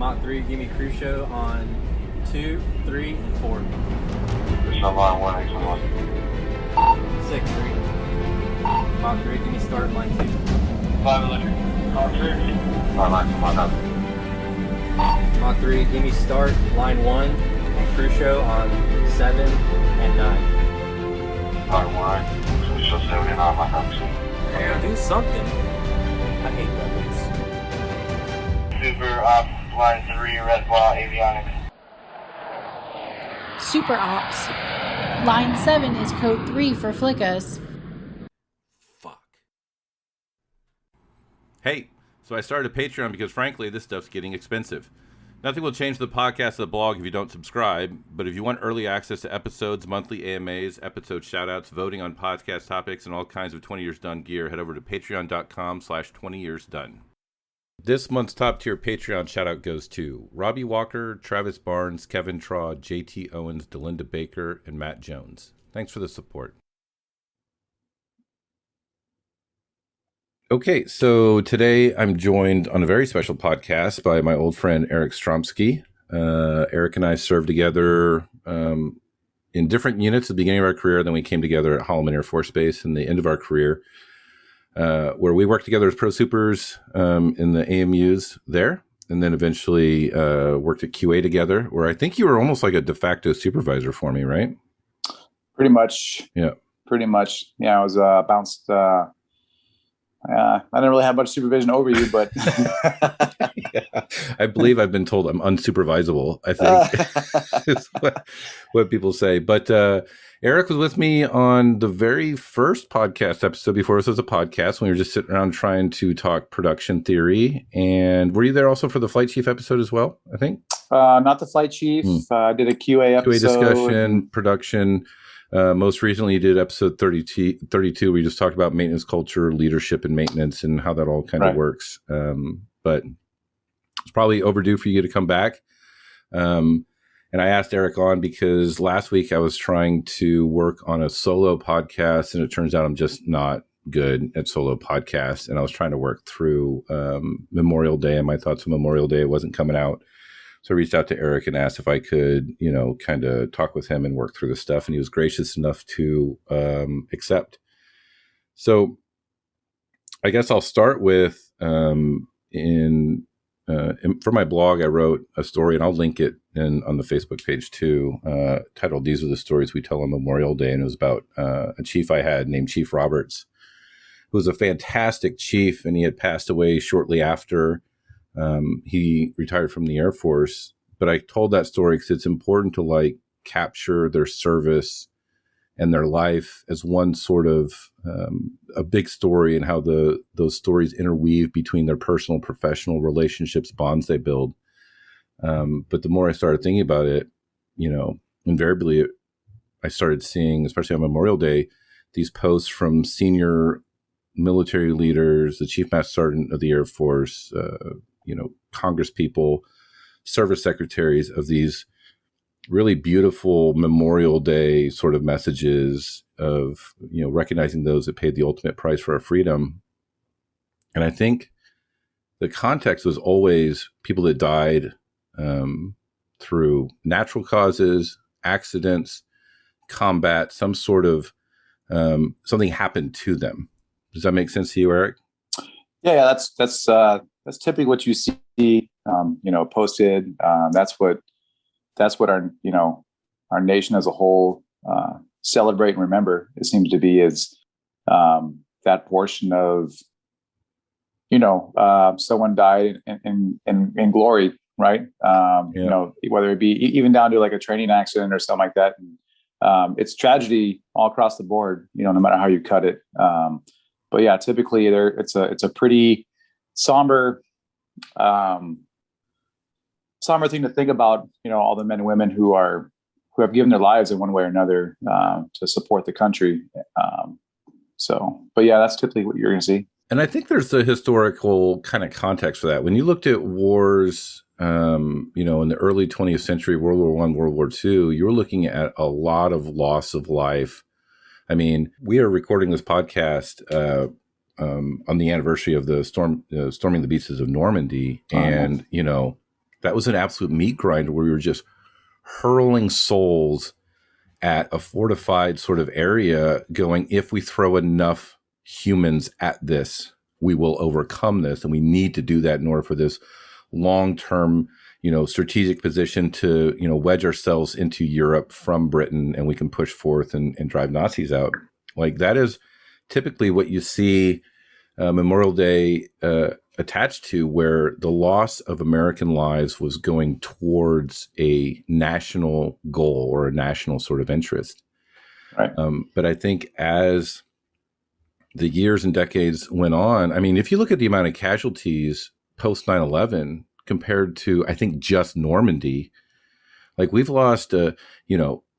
Mach 3, give me crew show on 2, 3, and 4. Line 1, actually 1. 6, 3. Mach 3, give me start line 2. 5 electric. Mach 3. Line 2, Mach 9. Mach 3, give me start line 1 and crew show on 7 and 9. Line 1, crew show 79, Mach 9. Yeah, do something. I hate weapons. Super Ops, line 3, red ball, avionics. Super Ops. Line 7 is code 3 for Flickas. Fuck. Hey, so I started a Patreon because frankly, this stuff's getting expensive. Nothing will change the podcast or the blog if you don't subscribe, but if you want early access to episodes, monthly AMAs, episode shoutouts, voting on podcast topics, and all kinds of 20 Years Done gear, head over to patreon.com/20yearsdone. This month's top tier Patreon shoutout goes to Robbie Walker, Travis Barnes, Kevin Traw, JT Owens, Delinda Baker, and Matt Jones. Thanks for the support. Okay, so today I'm joined on a very special podcast by my old friend Eric Stromski. Eric and I served together in different units at the beginning of our career. Then we came together at Holloman Air Force Base in the end of our career, where we worked together as pro supers in the AMUs there, and then eventually worked at QA together, where I think you were almost like a de facto supervisor for me, right? Pretty much. Yeah. Pretty much. Yeah, I was bounced. I didn't really have much supervision over you, but Yeah, I believe I've been told I'm unsupervisable, I think is what people say. But Eric was with me on the very first podcast episode before this was a podcast, when we were just sitting around trying to talk production theory. And were you there also for the Flight Chief episode as well, I think? not the flight chief. I did a QA episode. QA discussion, production. Most recently, you did episode 32, where you just talked about maintenance culture, leadership, and maintenance, and how that all kind of works. But it's probably overdue for you to come back. And I asked Eric on because last week I was trying to work on a solo podcast, and it turns out I'm just not good at solo podcasts. And I was trying to work through Memorial Day and my thoughts on Memorial Day. It wasn't coming out. So I reached out to Eric and asked if I could, kind of talk with him and work through the stuff. And he was gracious enough to accept. So I guess I'll start with, for my blog, I wrote a story, and I'll link it on the Facebook page too, titled "These Are the Stories We Tell on Memorial Day." And it was about a chief I had named Chief Roberts, who was a fantastic chief, and he had passed away shortly after he retired from the Air Force. But I told that story because it's important to capture their service and their life as one sort of a big story, and how those stories interweave between their personal, professional relationships, bonds they build. But the more I started thinking about it, invariably I started seeing, especially on Memorial Day, these posts from senior military leaders, the Chief Master Sergeant of the Air Force, Congress people, service secretaries, of these really beautiful Memorial Day sort of messages of, recognizing those that paid the ultimate price for our freedom. And I think the context was always people that died through natural causes, accidents, combat, some sort of something happened to them. Does that make sense to you, Eric? Yeah, that's typically what you see, posted. That's what our nation as a whole celebrate and remember. It seems to be is that portion of someone died in glory, right? Whether it be even down to like a training accident or something like that. And, it's tragedy all across the board, no matter how you cut it. But yeah, typically it's a pretty somber thing to think about, all the men and women who have given their lives in one way or another to support the country. But yeah, that's typically what you're going to see. And I think there's the historical kind of context for that. When you looked at wars, in the early 20th century, World War I, World War II, you were looking at a lot of loss of life. I mean, we are recording this podcast on the anniversary of the storming the beaches of Normandy. And, That was an absolute meat grinder where we were just hurling souls at a fortified sort of area going, if we throw enough humans at this, we will overcome this. And we need to do that in order for this long-term, strategic position to, wedge ourselves into Europe from Britain, and we can push forth and drive Nazis out. Like, that is typically what you see Memorial Day attached to, where the loss of American lives was going towards a national goal or a national sort of interest. Right. But I think as the years and decades went on, I mean, if you look at the amount of casualties post 9/11 compared to, I think, just Normandy, like, we've lost,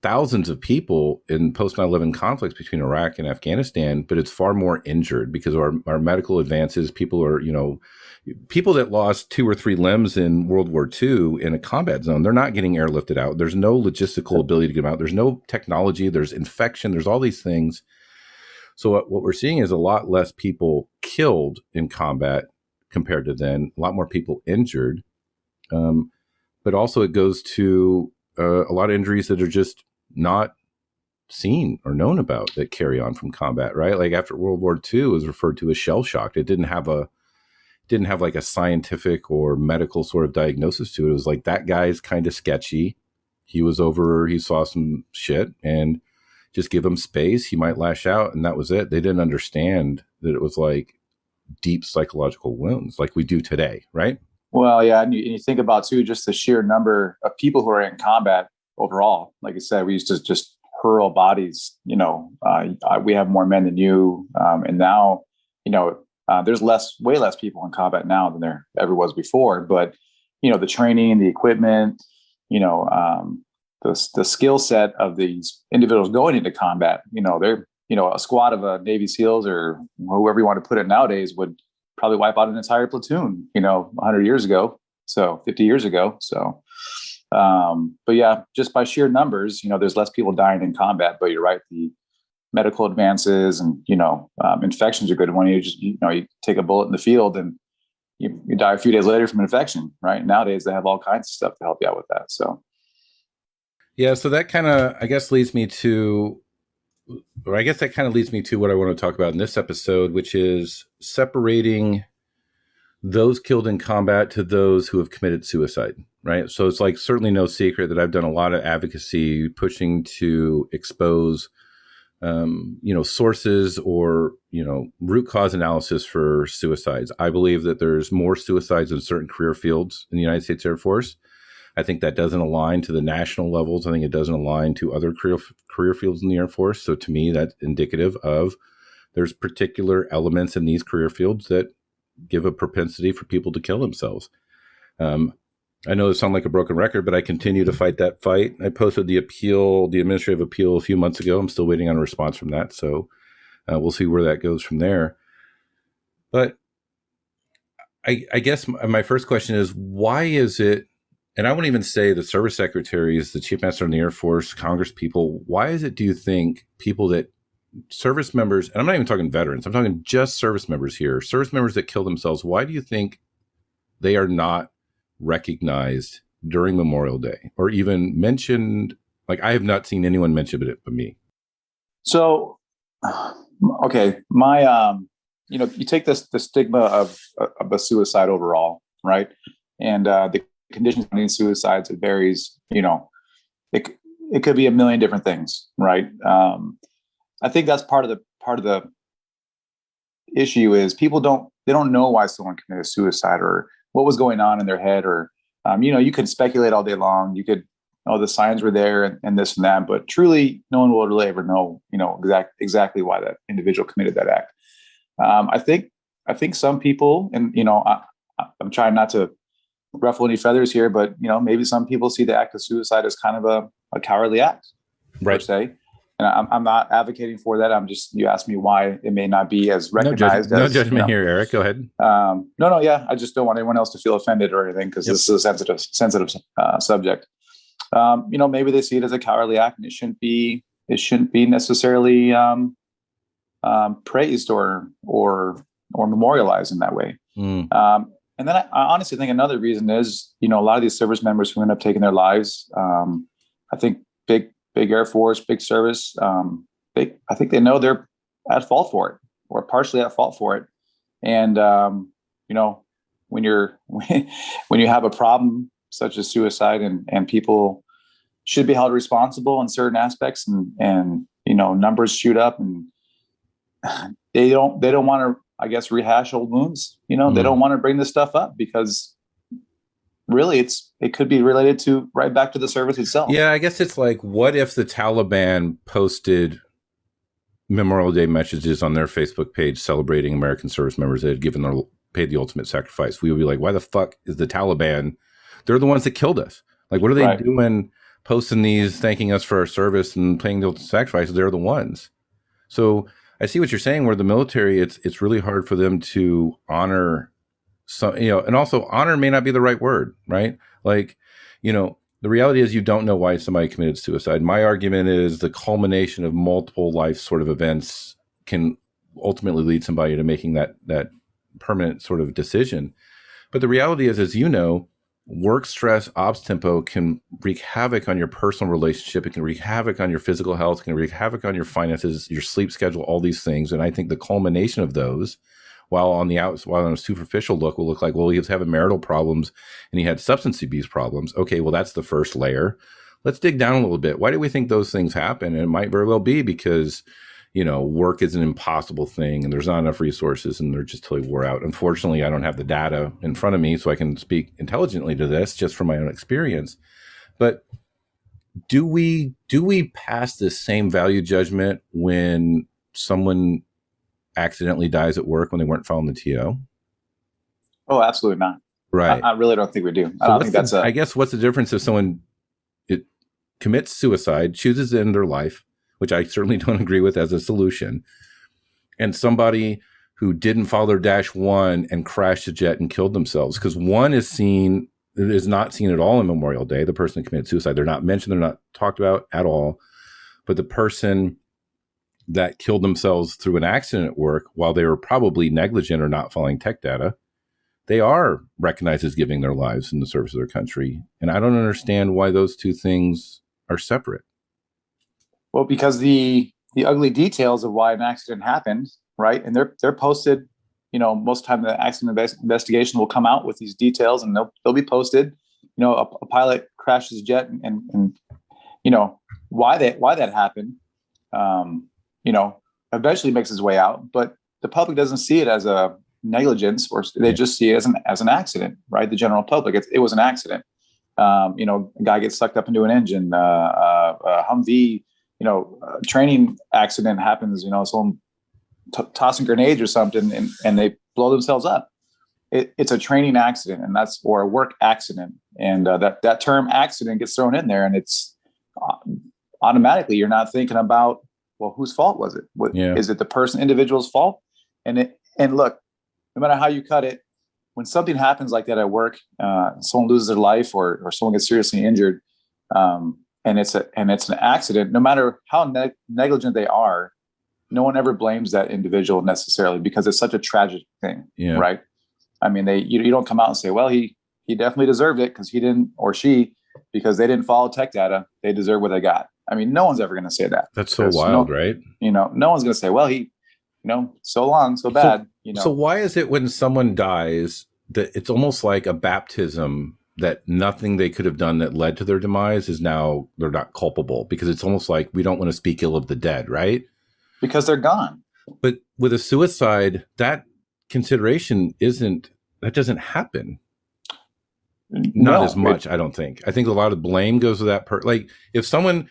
thousands of people in post 9/11 conflicts between Iraq and Afghanistan, but it's far more injured because of our medical advances. People are, people that lost 2 or 3 limbs in World War II in a combat zone, they're not getting airlifted out. There's no logistical ability to get them out. There's no technology. There's infection. There's all these things. So what we're seeing is a lot less people killed in combat compared to then, a lot more people injured. But also it goes to a lot of injuries that are just not seen or known about that carry on from combat, right? Like, after World War II, it was referred to as shell shock. It didn't have like a scientific or medical sort of diagnosis to it. It was like, that guy's kind of sketchy. He saw some shit, and just give him space. He might lash out, and that was it. They didn't understand that it was like deep psychological wounds like we do today, right? Well, yeah. And you think about, too, just the sheer number of people who are in combat overall. Like I said, we used to just hurl bodies, we have more men than you. And now, there's way less people in combat now than there ever was before. But, the training, the equipment, the skill set of these individuals going into combat, they're, a squad of Navy SEALs or whoever you want to put it nowadays would probably wipe out an entire platoon, 100 years ago. So 50 years ago. So, but yeah, just by sheer numbers, there's less people dying in combat, but you're right. The medical advances and, infections are good. When you just, you take a bullet in the field and you die a few days later from an infection, right? Nowadays they have all kinds of stuff to help you out with that. So. Yeah. So that kind of, I guess, leads me to what I want to talk about in this episode, which is separating those killed in combat to those who have committed suicide, right? So it's like certainly no secret that I've done a lot of advocacy pushing to expose, sources or, root cause analysis for suicides. I believe that there's more suicides in certain career fields in the United States Air Force. I think that doesn't align to the national levels. I think it doesn't align to other career fields in the Air Force. So to me, that's indicative of there's particular elements in these career fields that give a propensity for people to kill themselves. I know it sounds like a broken record, but I continue to fight that fight. I posted the administrative appeal a few months ago. I'm still waiting on a response from that. So we'll see where that goes from there. But I guess my first question is, why is it, and I wouldn't even say the service secretaries, the chief master in the Air Force, Congress people, why is it, do you think, service members, and I'm not even talking veterans, I'm talking just service members here, service members that kill themselves, why do you think they are not recognized during Memorial Day or even mentioned? Like, I have not seen anyone mention it but me. So, okay, my, you take the stigma of a suicide overall, right? And the conditions in suicides, it varies, it could be a million different things, right? I think that's part of the issue is people don't know why someone committed suicide or what was going on in their head, or you could speculate all day long. You could, the signs were there and this and that, but truly no one will really ever know, exactly why that individual committed that act. I think some people, and I'm trying not to ruffle any feathers here, but maybe some people see the act of suicide as kind of a cowardly act, right, per se. And I'm not advocating for that. You asked me why it may not be as recognized. No judgment here, Eric. Go ahead. No. Yeah. I just don't want anyone else to feel offended or anything, because This is a sensitive subject. Maybe they see it as a cowardly act, and it shouldn't be necessarily praised or memorialized in that way. And then I honestly think another reason is, a lot of these service members who end up taking their lives, I think big Air Force, big service, I think they know they're at fault for it, or partially at fault for it. And, when you have a problem such as suicide, and people should be held responsible in certain aspects, and numbers shoot up, and they don't want to, I guess, rehash old wounds. They don't want to bring this stuff up because really it could be related to right back to the service itself. Yeah, I guess it's like, what if the Taliban posted Memorial Day messages on their Facebook page celebrating American service members that had paid the ultimate sacrifice? We would be like, why the fuck is the Taliban? They're the ones that killed us. Like, what are they doing posting these, thanking us for our service and paying the ultimate sacrifice? They're the ones. So I see what you're saying, where the military, it's really hard for them to honor some, and also honor may not be the right word, right? Like, the reality is you don't know why somebody committed suicide. My argument is the culmination of multiple life sort of events can ultimately lead somebody to making that permanent sort of decision. But the reality is, as work stress, ops tempo can wreak havoc on your personal relationship. It can wreak havoc on your physical health. It can wreak havoc on your finances, your sleep schedule, all these things. And I think the culmination of those, while on a superficial look, will look like, well, he was having marital problems and he had substance abuse problems. Okay, well, that's the first layer. Let's dig down a little bit. Why do we think those things happen? And it might very well be because, work is an impossible thing and there's not enough resources and they're just totally wore out. Unfortunately, I don't have the data in front of me, so I can speak intelligently to this just from my own experience. But do we pass the same value judgment when someone accidentally dies at work when they weren't following the TO? Oh, absolutely not. Right. I really don't think we do. I don't think that's I guess what's the difference if someone commits suicide, chooses to end their life, which I certainly don't agree with as a solution, and somebody who didn't follow their -1 and crashed a jet and killed themselves? Because one is not seen at all in Memorial Day. The person who committed suicide, they're not mentioned, they're not talked about at all. But the person that killed themselves through an accident at work, while they were probably negligent or not following tech data, they are recognized as giving their lives in the service of their country. And I don't understand why those two things are separate. Well, because the ugly details of why an accident happened, right? And they're posted, most of the time the accident investigation will come out with these details and they'll be posted. A pilot crashes a jet and why that happened, eventually makes its way out, but the public doesn't see it as a negligence, or they just see it as an accident, right? The general public, it was an accident. A guy gets sucked up into an engine, a Humvee, training accident happens, someone tossing grenades or something and they blow themselves up. It's a training accident, and or a work accident. And that term accident gets thrown in there, and it's automatically, you're not thinking about, well, whose fault was it? Is it the individual's fault? And look, no matter how you cut it, when something happens like that at work, someone loses their life or someone gets seriously injured, and it's an accident, no matter how negligent they are, no one ever blames that individual necessarily, because it's such a tragic thing, right? I mean, you don't come out and say, well, he definitely deserved it because he didn't, or she, because they didn't follow tech data, they deserve what they got. I mean, no one's ever going to say that. That's so wild, right? No one's going to say, well, he, so long, so bad. So why is it when someone dies that it's almost like a baptism, that nothing they could have done that led to their demise is now they're not culpable? Because it's almost like we don't want to speak ill of the dead, right? Because they're gone. But with a suicide, that consideration doesn't happen. Not as much, I don't think. I think a lot of blame goes to that like if someone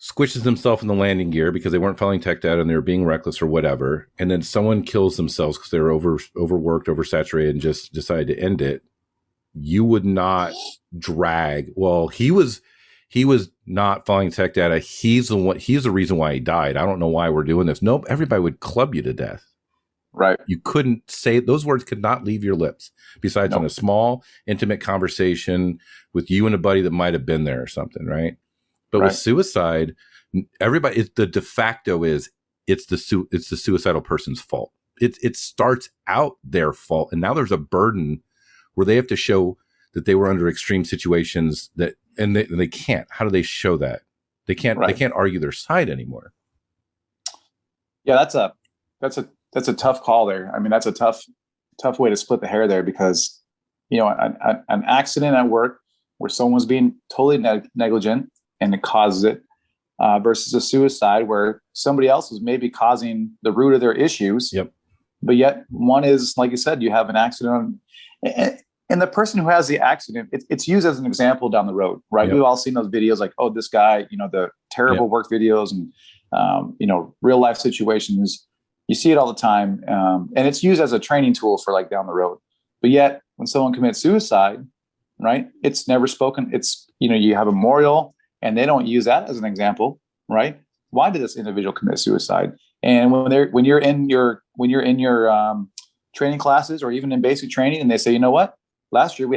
squishes themselves in the landing gear because they weren't following tech data and they were being reckless or whatever, and then someone kills themselves because they were overworked, oversaturated, and just decided to end it, you would not drag, well, he was not following tech data, he's the reason why he died, I don't know why we're doing this. Nope, everybody would club you to death. Right. You couldn't say, those words could not leave your lips, besides in a small, intimate conversation with you and a buddy that might have been there or something, right? But with suicide, everybody, the de facto is it's the suicidal person's fault. It starts out their fault, and now there's a burden where they have to show that they were under extreme situations and they can't. How do they show that? They can't. Right. They can't argue their side anymore. Yeah, that's a tough call there. I mean, that's a tough way to split the hair there, because an accident at work where someone's being totally negligent and it causes it, versus a suicide where somebody else is maybe causing the root of their issues. Yep. But yet one is, like you said, you have an accident, and the person who has the accident, it's used as an example down the road, right? Yep. We've all seen those videos like, oh, this guy, the terrible work videos and, real life situations. You see it all the time. And it's used as a training tool for like down the road. But yet when someone commits suicide, right, it's never spoken. It's, you have a memorial and they don't use that as an example, right? Why did this individual commit suicide? And when you're in your training classes or even in basic training, and they say, you know what, last year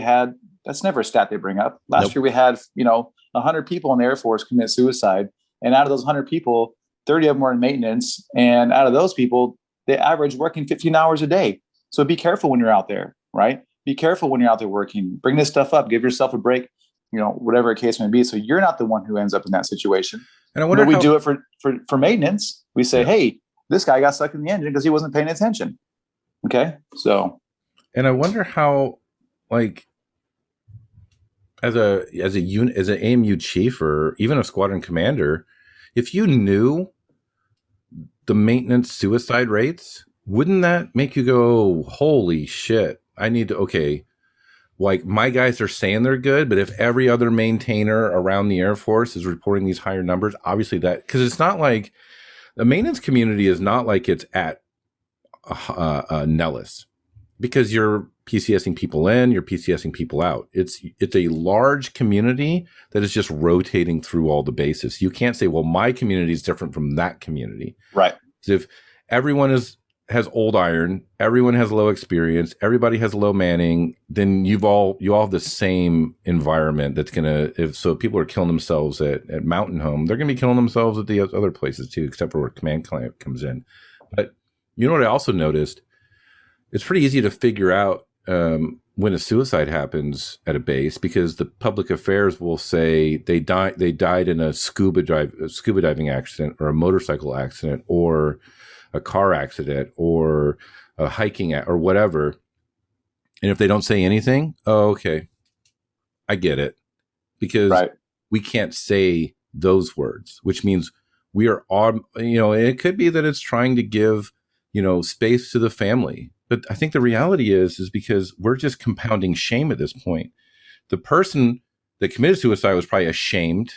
that's never a stat they bring up. Last year we had, 100 people in the Air Force commit suicide. And out of those 100 people, 30 of them were in maintenance. And out of those people, they average working 15 hours a day. So be careful when you're out there, right? Be careful when you're out there working. Bring this stuff up. Give yourself a break, whatever the case may be. So you're not the one who ends up in that situation. And I wonder we do it for maintenance. We say, hey, this guy got stuck in the engine because he wasn't paying attention. Okay. So. And I wonder how, like, as an AMU chief or even a squadron commander, if you knew the maintenance suicide rates, wouldn't that make you go, holy shit, I need to, okay, like my guys are saying they're good, but if every other maintainer around the Air Force is reporting these higher numbers, obviously that, because it's not like the maintenance community is not like it's at Nellis, because you're PCSing people in, you're PCSing people out. It's a large community that is just rotating through all the bases. You can't say, well, my community is different from that community. Right. So if everyone has old iron, everyone has low experience, everybody has low manning, then you all have the same environment that's gonna, if people are killing themselves at Mountain Home, they're gonna be killing themselves at the other places too, except for where command client comes in. But you know what I also noticed? It's pretty easy to figure out when a suicide happens at a base, because the public affairs will say they died in a scuba diving accident or a motorcycle accident or a car accident or a hiking or whatever. And if they don't say anything, oh, okay, I get it, because we can't say those words, which means we are on, it could be that it's trying to give, space to the family. But I think the reality is because we're just compounding shame at this point. The person that committed suicide was probably ashamed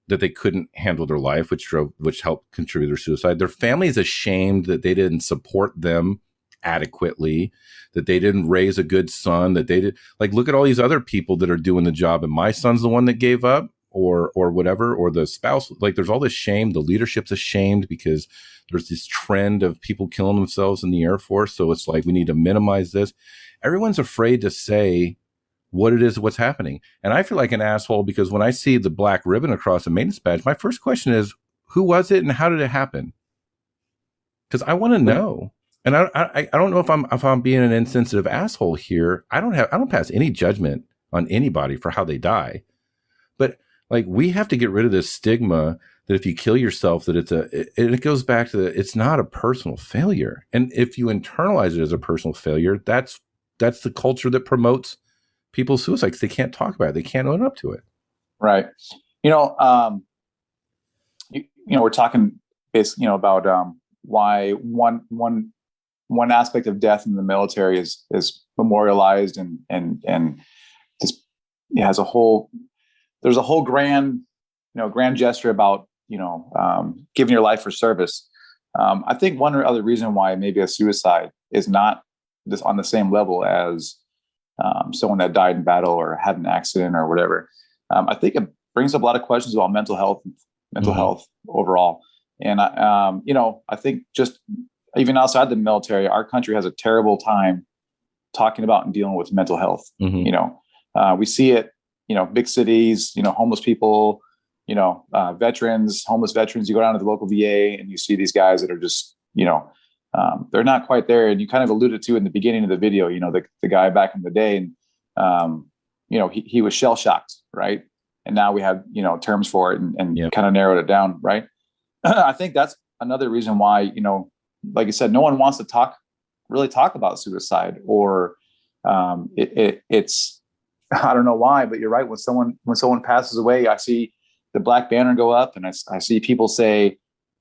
that they couldn't handle their life, which helped contribute to their suicide. Their family is ashamed that they didn't support them adequately, that they didn't raise a good son, that they did, like, look at all these other people that are doing the job, and my son's the one that gave up, or whatever, or the spouse. Like, there's all this shame. The leadership's ashamed because there's this trend of people killing themselves in the Air Force. So it's like, we need to minimize this. Everyone's afraid to say what it is, what's happening. And I feel like an asshole because when I see the black ribbon across a maintenance badge, my first question is, who was it and how did it happen? Because I want to know. And I don't know if I'm being an insensitive asshole here. I don't pass any judgment on anybody for how they die. But like, we have to get rid of this stigma that if you kill yourself, that it goes back to it's not a personal failure. And if you internalize it as a personal failure, that's the culture that promotes people's suicides. They can't talk about it. They can't own up to it. Right. We're talking basically, about why one aspect of death in the military is memorialized and just has there's a whole grand gesture about, giving your life for service. I think one other reason why maybe a suicide is not this on the same level as someone that died in battle or had an accident or whatever. I think it brings up a lot of questions about mental health overall. And, I think just even outside the military, our country has a terrible time talking about and dealing with mental health. We see it, big cities, homeless people, homeless veterans. You go down to the local VA and you see these guys that are just, they're not quite there. And you kind of alluded to in the beginning of the video, the guy back in the day. And he was shell shocked, right? And now we have, terms for it and Yep. kind of narrowed it down, right? I think that's another reason why, like I said, no one wants to really talk about suicide, or it's, I don't know why, but you're right. When someone passes away, I see the black banner go up, and I see people say,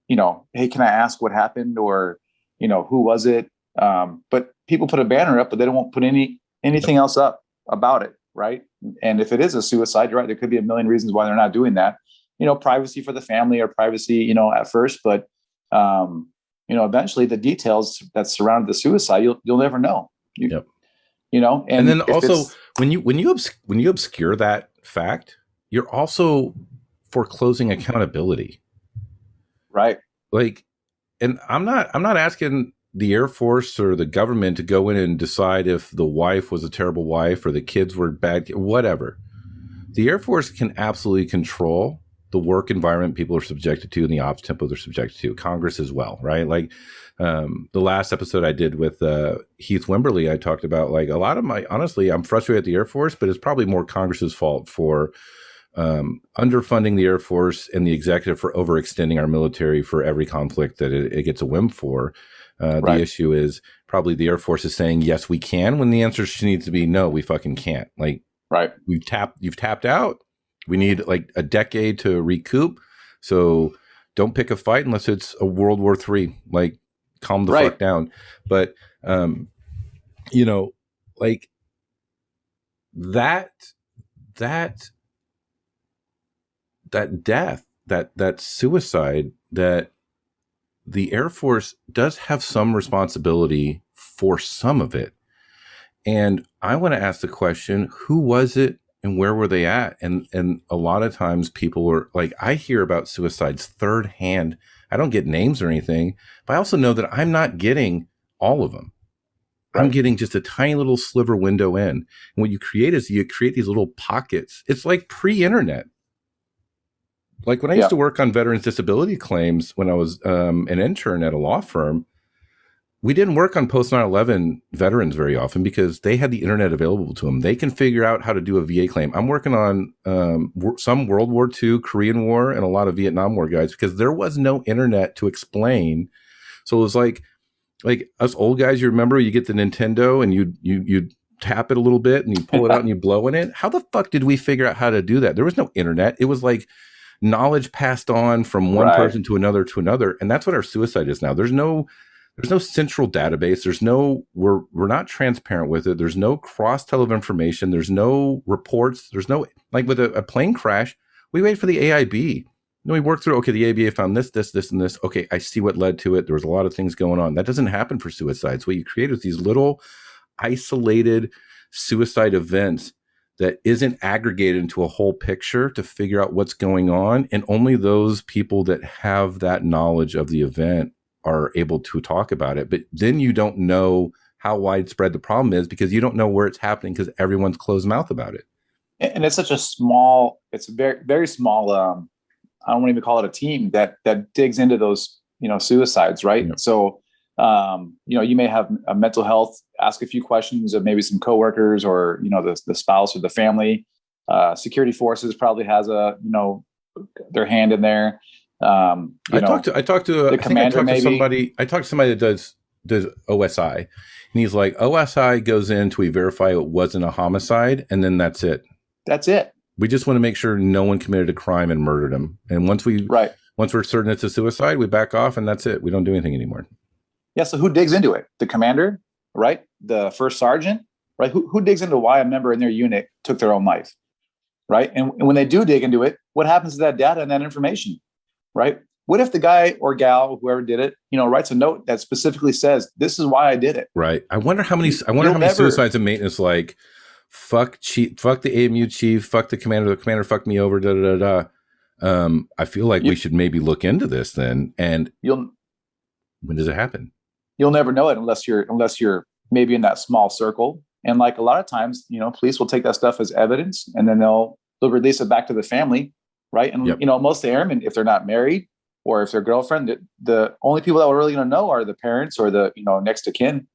hey, can I ask what happened, or who was it? But people put a banner up, but they don't put anything else up about it, right? And if it is a suicide, you're right, there could be a million reasons why they're not doing that. Privacy for the family, or privacy, at first, but eventually the details that surrounded the suicide, you'll never know. Yep. And then also when you obscure that fact, you're also foreclosing accountability, right? Like, and I'm not asking the Air Force or the government to go in and decide if the wife was a terrible wife or the kids were bad, whatever. The Air Force can absolutely control the work environment people are subjected to and the ops tempo they're subjected to. Congress as well, right? Like the last episode I did with Heath Wimberly, I talked about like a lot of honestly, I'm frustrated at the Air Force, but it's probably more Congress's fault for underfunding the Air Force and the executive for overextending our military for every conflict that it gets a whim for. Right. The issue is probably the Air Force is saying, yes, we can, when the answer needs to be, no, we fucking can't. Like, right. You've tapped out. We need like a decade to recoup. So don't pick a fight unless it's a World War III. Like, calm the fuck down. But, like that death, that suicide, that the Air Force does have some responsibility for some of it. And I want to ask the question, who was it and where were they at? And a lot of times people are like, I hear about suicides third hand. I don't get names or anything, but I also know that I'm not getting all of them. Right. I'm getting just a tiny little sliver window in. And what you create is you create these little pockets. It's like pre-internet. Like when I used to work on veterans disability claims when I was an intern at a law firm, we didn't work on post 9/11 veterans very often because they had the internet available to them. They can figure out how to do a VA claim. I'm working on some World War II, Korean War, and a lot of Vietnam War guys because there was no internet to explain. So it was like us old guys, you remember, you get the Nintendo and you tap it a little bit and you pull it out and you blow in it. How the fuck did we figure out how to do that? There was no internet. It was like knowledge passed on from one person to another. And that's what our suicide is now. There's no central database. We're not transparent with it. There's no cross tell of information. There's no reports. There's no, like with a plane crash, we wait for the AIB. We work through, okay, the AIB found this, and this. Okay, I see what led to it. There was a lot of things going on. That doesn't happen for suicides. What you create is these little isolated suicide events that isn't aggregated into a whole picture to figure out what's going on. And only those people that have that knowledge of the event are able to talk about it. But then you don't know how widespread the problem is because you don't know where it's happening because everyone's closed mouth about it. And it's such it's a very, very small, I don't even call it a team that digs into those, suicides. Right. Yep. So, you may have a mental health, ask a few questions of maybe some coworkers or, the spouse or the family. Security forces probably has their hand in there. I talked to somebody that does OSI, and he's like, OSI goes in we verify it wasn't a homicide, and then that's it. We just want to make sure no one committed a crime and murdered him. And once we're certain it's a suicide, we back off, and that's it. We don't do anything anymore. Yeah. So who digs into it? The commander, right? The first sergeant, right? Who digs into why a member in their unit took their own life, right? And when they do dig into it, what happens to that data and that information? Right? What if the guy or gal, whoever did it, writes a note that specifically says, "This is why I did it." Right. I wonder how many suicides in maintenance like, fuck the AMU chief, fuck the commander fucked me over, da da da da. I feel like we should maybe look into this then. And when does it happen? You'll never know it unless you're maybe in that small circle. And like a lot of times, police will take that stuff as evidence, and then they'll release it back to the family. Right. And, most of the airmen, if they're not married or if they're girlfriend, the only people that we're really going to know are the parents or the, next to kin.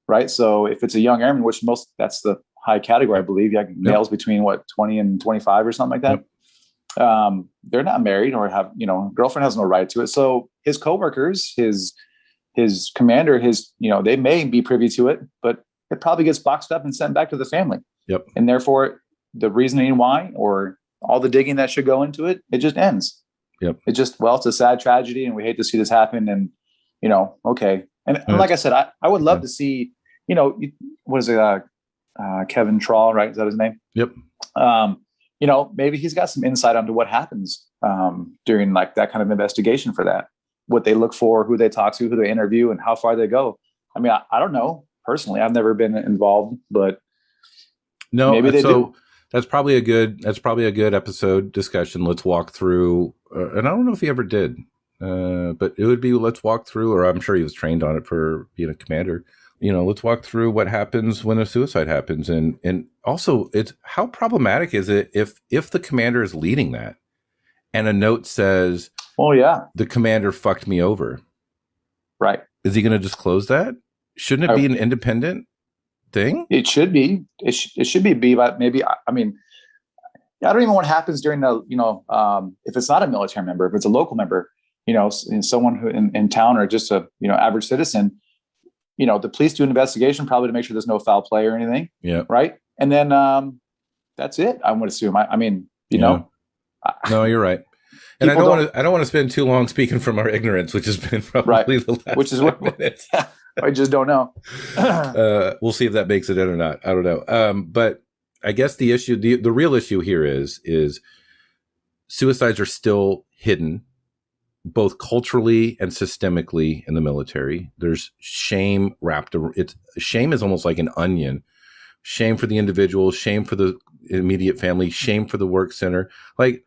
Right. So if it's a young airman, which that's the high category, I believe. Yeah, males between 20 and 25 or something like that. They're not married or have, girlfriend has no right to it. So his coworkers, his commander, they may be privy to it, but it probably gets boxed up and sent back to the family. Yep. And therefore the reasoning why, or all the digging that should go into it, it just ends. Yep. It just, it's a sad tragedy and we hate to see this happen. And, okay. And like I said, I would love to see, what is it? Kevin Trawl, right? Is that his name? Yep. Maybe he's got some insight onto what happens during like that kind of investigation for that, what they look for, who they talk to, who they interview, and how far they go. I mean, I don't know personally. I've never been involved, but maybe they do. That's probably a good episode discussion. Let's walk through, and I don't know if he ever did, but it would be let's walk through, or I'm sure he was trained on it for being a commander. Let's walk through what happens when a suicide happens, and also it's how problematic is it if the commander is leading that, and a note says, "Oh yeah, the commander fucked me over." Right? Is he going to disclose that? Shouldn't it be an independent thing? It should be. It should be. But maybe I mean, I don't even know what happens during the if it's not a military member, if it's a local member, and someone who in town or just a average citizen. The police do an investigation probably to make sure there's no foul play or anything. Yeah. Right. And then that's it. I would assume. I mean, No, you're right. And I don't want to spend too long speaking from our ignorance, which has been probably the last which is what minutes. I just don't know. We'll see if that makes it in or not. I don't know. But I guess the issue, the real issue here is suicides are still hidden, both culturally and systemically in the military. There's shame wrapped around it. Shame is almost like an onion. Shame for the individual, shame for the immediate family, shame for the work center. Like,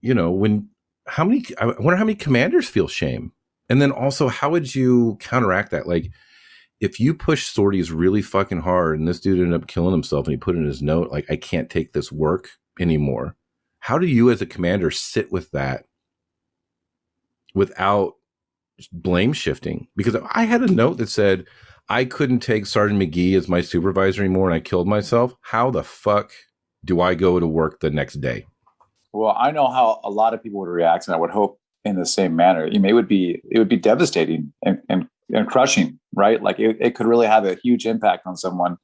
I wonder how many commanders feel shame? And then also, how would you counteract that? Like, if you push sorties really fucking hard and this dude ended up killing himself and he put in his note, like, I can't take this work anymore. How do you as a commander sit with that without blame shifting? Because if I had a note that said I couldn't take Sergeant McGee as my supervisor anymore and I killed myself, how the fuck do I go to work the next day? Well, I know how a lot of people would react, and I would hope in the same manner. It would be devastating and crushing, right? Like it could really have a huge impact on someone,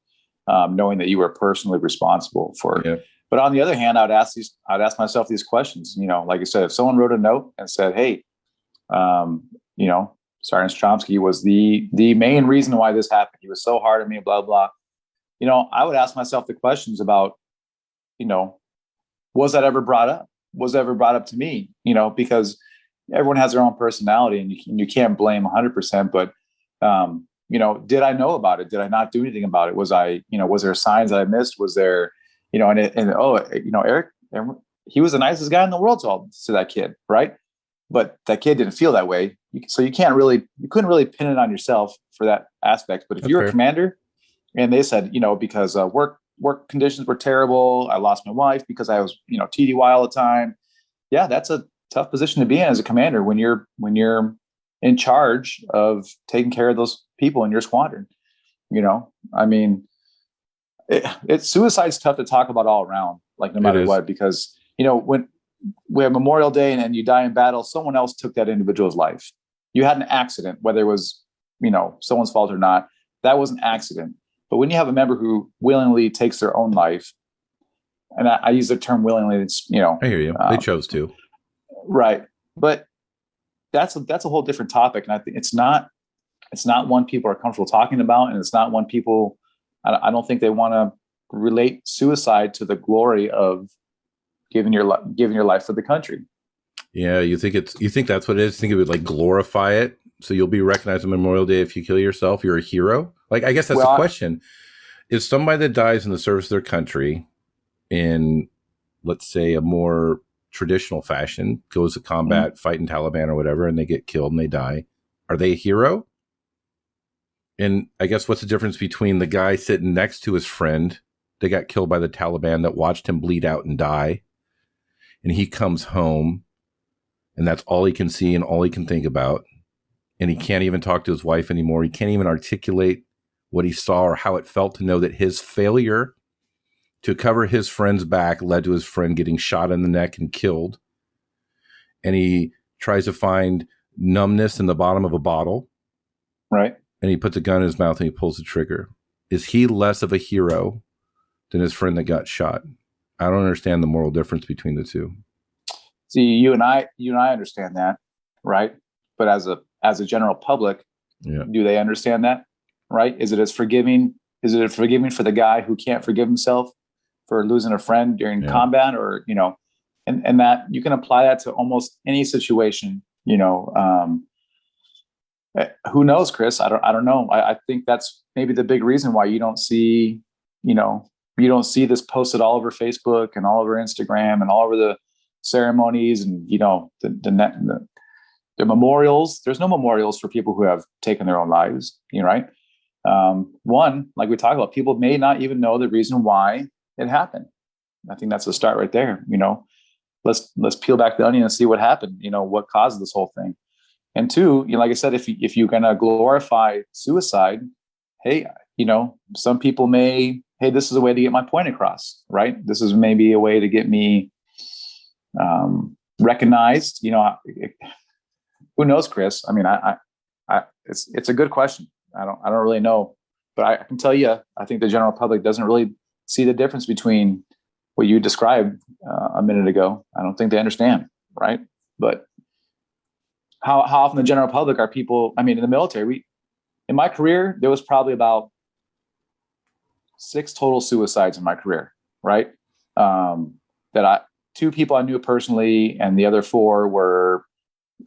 knowing that you were personally responsible for it. Yeah. But on the other hand, I'd ask myself these questions. Like you said, if someone wrote a note and said, "Hey, Sergeant Stromski was the main reason why this happened. He was so hard on me, blah, blah." I would ask myself the questions about, was that ever brought up? Was that ever brought up to me? Because everyone has their own personality and you can't blame 100%, but, did I know about it? Did I not do anything about it? Was there signs that I missed? Was there, Eric, he was the nicest guy in the world to that kid. Right. But that kid didn't feel that way. So you couldn't really pin it on yourself for that aspect. But if you're a commander and they said, because work conditions were terrible, I lost my wife because I was, TDY all the time. Yeah, that's a tough position to be in as a commander when you're in charge of taking care of those people in your squadron. I mean, suicide's tough to talk about all around, like no matter what, because, when we have Memorial Day and you die in battle, someone else took that individual's life. You had an accident, whether it was, someone's fault or not, that was an accident. But when you have a member who willingly takes their own life, and I use the term willingly, it's, I hear you. They chose to. Right. But that's a whole different topic. And I think it's not one people are comfortable talking about. And it's not one people, I don't think they want to relate suicide to the glory of giving your life for the country. Yeah. You think that's what it is? Think it would like glorify it. So you'll be recognized on Memorial Day if you kill yourself, you're a hero. Like, I guess that's the question. Is somebody that dies in the service of their country in, let's say, a more traditional fashion, goes to combat, fighting Taliban or whatever, and they get killed and they die, are they a hero? And I guess what's the difference between the guy sitting next to his friend that got killed by the Taliban that watched him bleed out and die, and he comes home and that's all he can see and all he can think about, and he can't even talk to his wife anymore. He can't even articulate what he saw or how it felt to know that his failure to cover his friend's back led to his friend getting shot in the neck and killed. And he tries to find numbness in the bottom of a bottle. Right. And he puts a gun in his mouth and he pulls the trigger. Is he less of a hero than his friend that got shot? I don't understand the moral difference between the two. See, you and I understand that, right? But as a general public, do they understand that? Right? Is it as forgiving? Is it forgiving for the guy who can't forgive himself for losing a friend during combat, or and that you can apply that to almost any situation. Who knows, Chris? I don't know. I think that's maybe the big reason why you don't see this posted all over Facebook and all over Instagram and all over the ceremonies and the memorials. There's no memorials for people who have taken their own lives, right? One, like we talked about, people may not even know the reason why it happened. I think that's a start right there. Let's peel back the onion and see what happened. What caused this whole thing. And two, like I said, if you're gonna glorify suicide, hey, some people may, hey, this is a way to get my point across, right? This is maybe a way to get me recognized. Who knows, Chris? I mean, it's a good question. I don't really know, but I can tell you, I think the general public doesn't really see the difference between what you described a minute ago. I don't think they understand, right? But how often the general public are people? I mean, in the military, in my career, there was probably about 6 total suicides in my career, right? Two people I knew personally, and the other 4 were,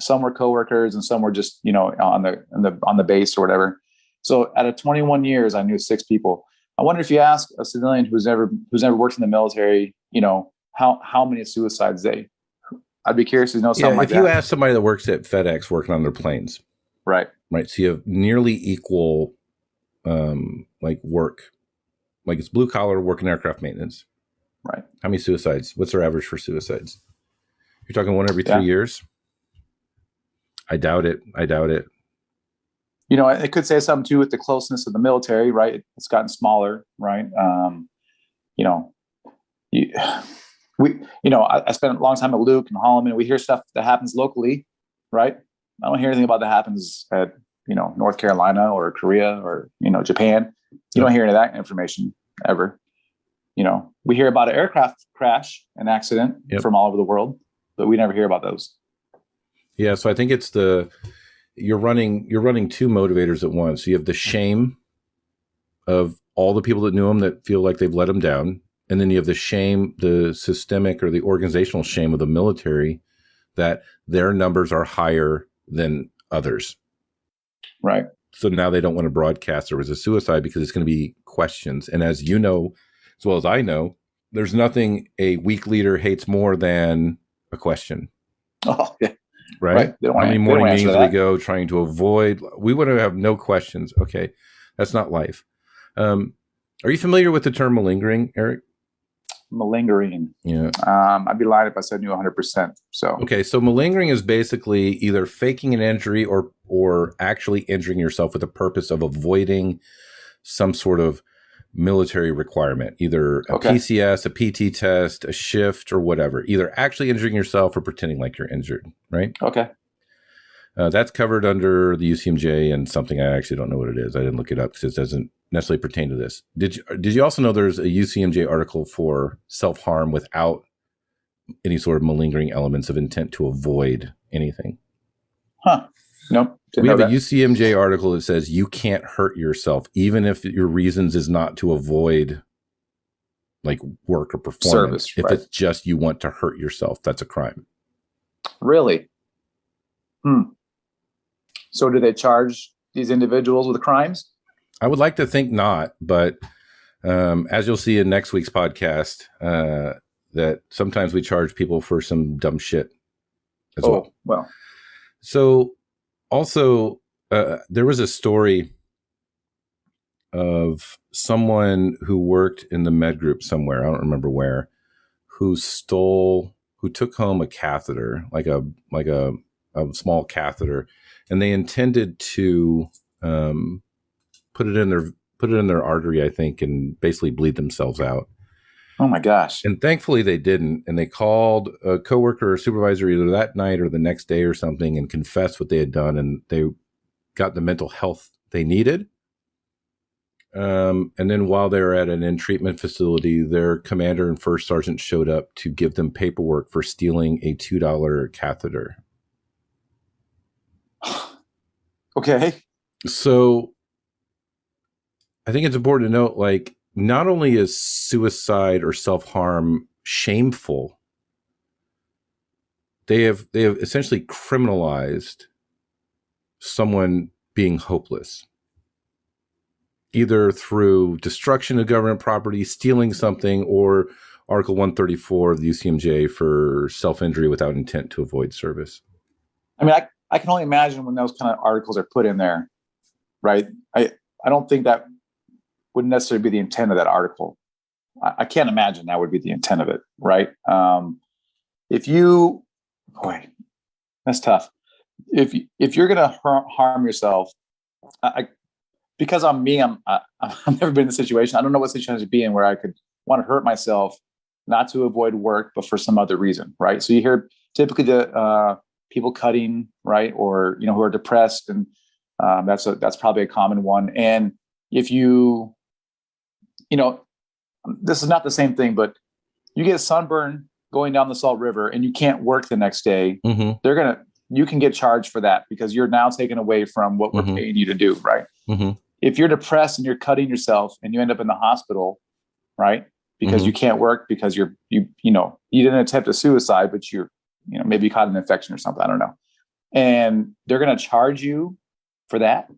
some were coworkers and some were just, on the base or whatever. So out of 21 years, I knew 6 people. I wonder if you ask a civilian who's never worked in the military, how many suicides I'd be curious to know something like that. If you ask somebody that works at FedEx working on their planes, right. So you have nearly equal, work, like it's blue collar working aircraft maintenance. Right. How many suicides? What's their average for suicides? You're talking 1 every 3 years? I doubt it. It could say something too with the closeness of the military, right? It's gotten smaller, right? I spent a long time at Luke and Holloman. We hear stuff that happens locally, right? I don't hear anything about that happens at, North Carolina or Korea or, Japan. You don't hear any of that information ever. We hear about an aircraft crash, an accident from all over the world, but we never hear about those. Yeah. So I think it's you're running 2 motivators at once. You have the shame of all the people that knew him that feel like they've let him down. And then you have the shame, the systemic or the organizational shame of the military that their numbers are higher than others. Right. So now they don't want to broadcast there was a suicide because it's going to be questions. And as you know, as well as I know, there's nothing a weak leader hates more than a question. Oh, yeah. Right? How many morning meetings do we go trying to avoid? We want to have no questions. Okay. That's not life. Are you familiar with the term malingering, Eric? Malingering. Yeah. I'd be lying if I said knew 100%. So okay, so malingering is basically either faking an injury or actually injuring yourself with the purpose of avoiding some sort of military requirement, either a PCS, a PT test, a shift, or whatever. Either actually injuring yourself or pretending like you're injured, right? Okay. That's covered under the UCMJ and something I actually don't know what it is. I didn't look it up because it doesn't necessarily pertain to this. Did you also know there's a UCMJ article for self-harm without any sort of malingering elements of intent to avoid anything? Huh. Nope. We have a UCMJ article that says you can't hurt yourself, even if your reasons is not to avoid like work or performance. Service, if right. It's just you want to hurt yourself, that's a crime. Really? So do they charge these individuals with crimes? I would like to think not, but as you'll see in next week's podcast, that sometimes we charge people for some dumb shit as well. Well. So also, there was a story of someone who worked in the med group somewhere, I don't remember where, who took home a catheter, like a small catheter, and they intended to put it in their artery, I think, and basically bleed themselves out. Oh my gosh. And thankfully they didn't. And they called a coworker or supervisor either that night or the next day or something and confessed what they had done. And they got the mental health they needed. And then while they were at an in-treatment facility, their commander and first sergeant showed up to give them paperwork for stealing a $2 catheter. Okay. So I think it's important to note, like, not only is suicide or self-harm shameful, they have essentially criminalized someone being hopeless, either through destruction of government property, stealing something, or Article 134 of the UCMJ for self-injury without intent to avoid service. I mean, I can only imagine when those kind of articles are put in there, right? I don't think that wouldn't necessarily be the intent of that article. I can't imagine that would be the intent of it, right? That's tough. If you're going to harm yourself, because I'm me, I've never been in a situation. I don't know what situation to be in where I could want to hurt myself, not to avoid work, but for some other reason, right? So you hear typically the people cutting, right, or who are depressed, and that's probably a common one. And if you this is not the same thing, but you get sunburn going down the Salt River and you can't work the next day, you can get charged for that because you're now taken away from what we're paying you to do, right? If you're depressed and you're cutting yourself and you end up in the hospital, right, because you can't work because you didn't attempt a suicide, but you're maybe you caught an infection or something, I don't know, and they're going to charge you for that.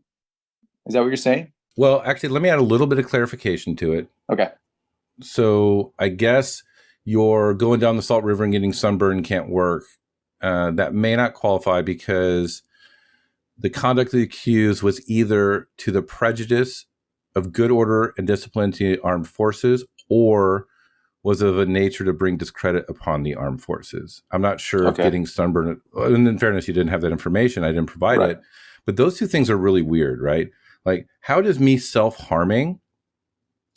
Is that what you're saying? Well, actually, let me add a little bit of clarification to it. Okay. So I guess you're going down the Salt River and getting sunburned and can't work. That may not qualify because the conduct of the accused was either to the prejudice of good order and discipline to the armed forces or was of a nature to bring discredit upon the armed forces. I'm not sure if getting sunburned, and in fairness, you didn't have that information. I didn't provide it. But those two things are really weird, right? Like, how does me self-harming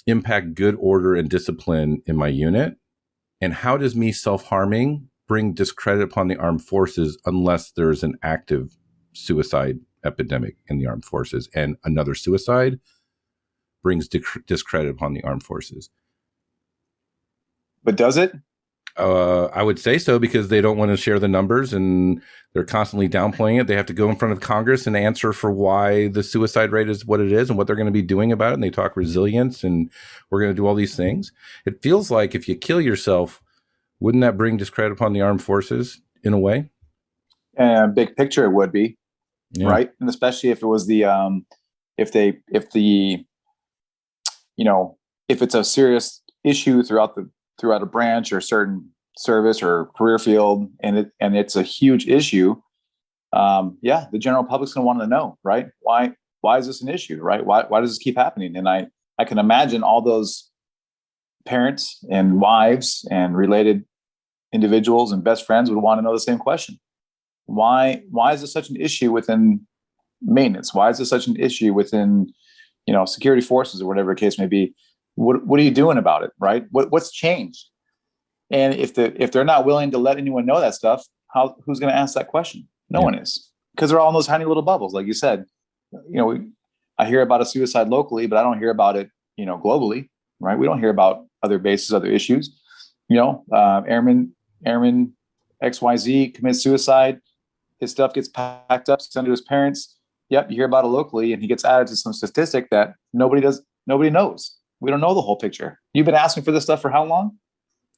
impact good order and discipline in my unit? And how does me self-harming bring discredit upon the armed forces unless there's an active suicide epidemic in the armed forces and another suicide brings discredit upon the armed forces? But does it? I would say so, because they don't want to share the numbers and they're constantly downplaying it. They have to go in front of Congress and answer for why the suicide rate is what it is and what they're going to be doing about it. And they talk resilience and we're going to do all these things. It feels like if you kill yourself, wouldn't that bring discredit upon the armed forces in a way? Big picture, it would be, right? And especially if it was if it's a serious issue throughout a branch or certain service or career field, and it's a huge issue. The general public's gonna want to know, right? Why is this an issue, right? Why does this keep happening? And I can imagine all those parents and wives and related individuals and best friends would want to know the same question. Why is this such an issue within maintenance? Why is this such an issue within, security forces or whatever the case may be? What are you doing about it, right? What's changed? And if they're not willing to let anyone know that stuff, who's going to ask that question? No one is, because they're all in those tiny little bubbles, like you said. I hear about a suicide locally, but I don't hear about it, globally, right? We don't hear about other bases, other issues. Airman XYZ commits suicide. His stuff gets packed up, sent to his parents. Yep, you hear about it locally, and he gets added to some statistic that nobody knows. We don't know the whole picture. You've been asking for this stuff for how long?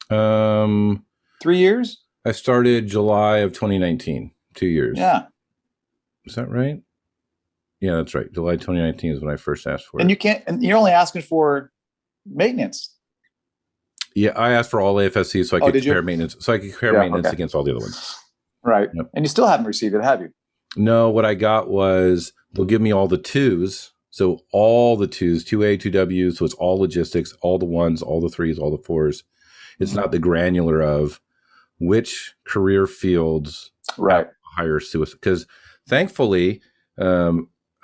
3 years? I started July of 2019, 2 years. Yeah. Is that right? Yeah, that's right. July 2019 is when I first asked for it. And you're only asking for maintenance. Yeah, I asked for all AFSCs so I could compare maintenance. So I could compare maintenance against all the other ones. Right. Yep. And you still haven't received it, have you? No, what I got was they'll give me all the twos. So all the twos, 2A, 2W. So it's all logistics, all the ones, all the threes, all the fours. It's not the granular of which career fields have higher suicide. Because thankfully, I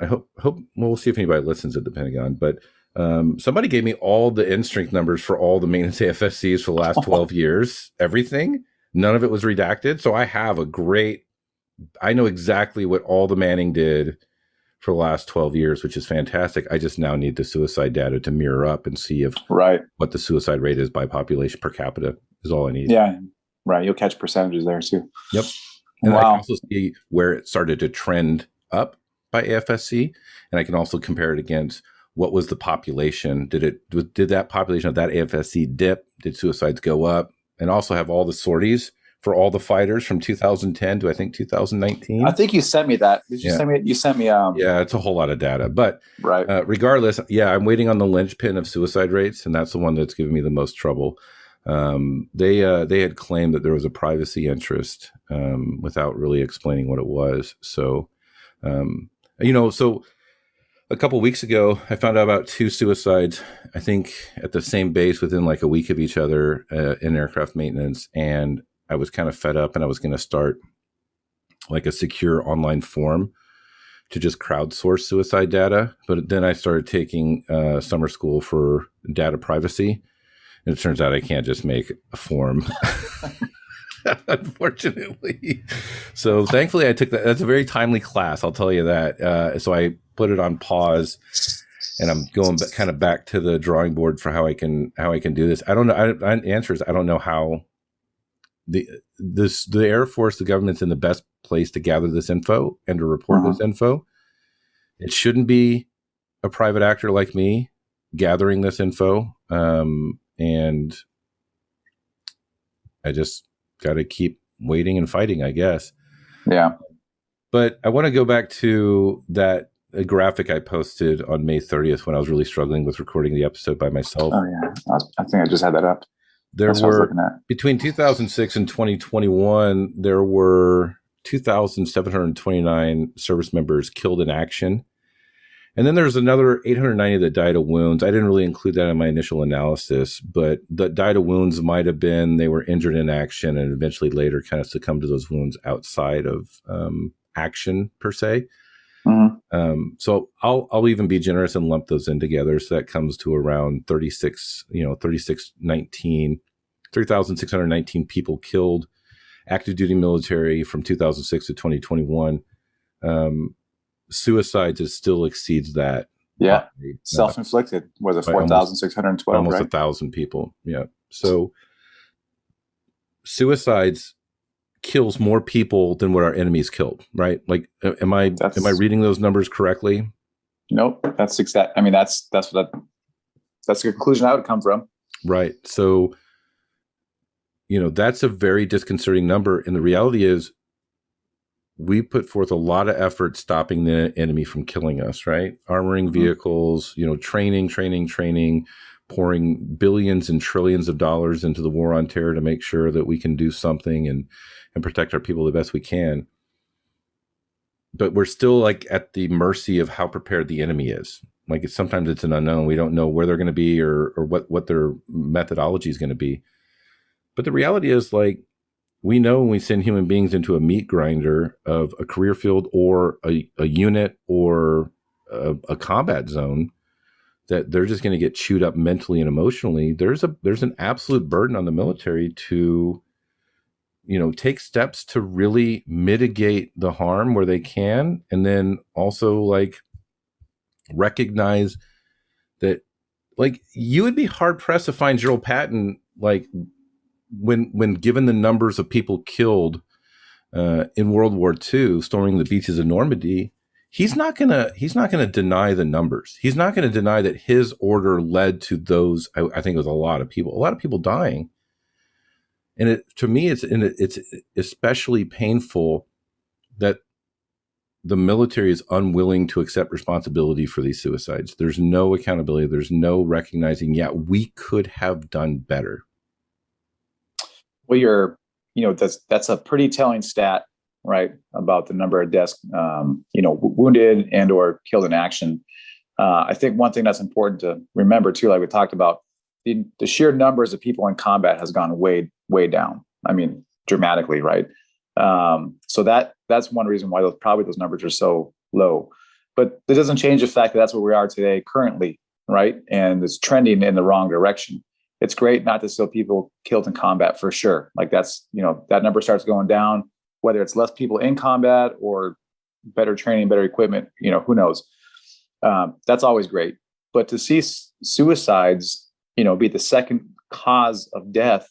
hope we'll see if anybody listens at the Pentagon, but Somebody gave me all the end strength numbers for all the maintenance AFSCs for the last 12 years, everything. None of it was redacted. So I know exactly what all the manning did for the last 12 years, which is fantastic. I just now need the suicide data to mirror up and see if what the suicide rate is by population per capita is all I need. Yeah, right. You'll catch percentages there too. Yep. And I can also see where it started to trend up by AFSC, and I can also compare it against what was the population. Did that population of that AFSC dip? Did suicides go up? And also have all the sorties for all the fighters from 2010 to I think 2019. I think you sent me that. Did you send me? You sent me. Yeah, it's a whole lot of data, but regardless, I'm waiting on the linchpin of suicide rates, and that's the one that's giving me the most trouble. They had claimed that there was a privacy interest without really explaining what it was. So, so a couple of weeks ago, I found out about 2 suicides, I think at the same base within like a week of each other in aircraft maintenance. And I was kind of fed up, and I was going to start like a secure online forum to just crowdsource suicide data. But then I started taking summer school for data privacy. And it turns out I can't just make a form, unfortunately. So thankfully I took that. That's a very timely class, I'll tell you that. So I put it on pause, and I'm going kind of back to the drawing board for how I can do this. I don't know. The answer is I don't know how the Air Force, the government's in the best place to gather this info and to report this info. It shouldn't be a private actor like me gathering this info. And I just got to keep waiting and fighting, I guess. Yeah. But I want to go back to that graphic I posted on May 30th when I was really struggling with recording the episode by myself. Oh, yeah. I think I just had that up. There were, between 2006 and 2021, there were 2,729 service members killed in action. And then there's another 890 that died of wounds. I didn't really include that in my initial analysis, but the died of wounds might have been they were injured in action and eventually later kind of succumbed to those wounds outside of action per se. So I'll even be generous and lump those in together. So that comes to around 3,619 people killed, active duty military from 2006 to 2021. Suicides, it still exceeds that. Yeah. Self-inflicted was it 4,612, almost right? 1,000 people. Yeah. So suicides kills more people than what our enemies killed, right? Like, am I reading those numbers correctly? Nope. That's exact. I mean, that's the conclusion I would come from. Right. So, that's a very disconcerting number. And the reality is, we put forth a lot of effort stopping the enemy from killing us, right? Armoring vehicles, training, pouring billions and trillions of dollars into the war on terror to make sure that we can do something and protect our people the best we can. But we're still like at the mercy of how prepared the enemy is. Like sometimes it's an unknown. We don't know where they're going to be or what their methodology is going to be. But the reality is, like, we know when we send human beings into a meat grinder of a career field or a unit or a combat zone, that they're just going to get chewed up mentally and emotionally. There's an absolute burden on the military to, take steps to really mitigate the harm where they can, and then also like recognize that, like, you would be hard pressed to find General Patton like. When given the numbers of people killed in World War II, storming the beaches of Normandy, he's not gonna deny the numbers. He's not gonna deny that his order led to those. I think it was a lot of people dying. And to me, it's especially painful that the military is unwilling to accept responsibility for these suicides. There's no accountability. There's no recognizing. Yeah, we could have done better. Well, that's a pretty telling stat, right? About the number of deaths, wounded and or killed in action. I think one thing that's important to remember too, like we talked about, the sheer numbers of people in combat has gone way, way down. I mean, dramatically, right? So that's one reason why those numbers are so low. But it doesn't change the fact that that's where we are today currently right? And it's trending in the wrong direction. It's great not to see people killed in combat for sure. Like that's, that number starts going down, whether it's less people in combat or better training, better equipment, who knows? That's always great. But to see suicides, be the second cause of death,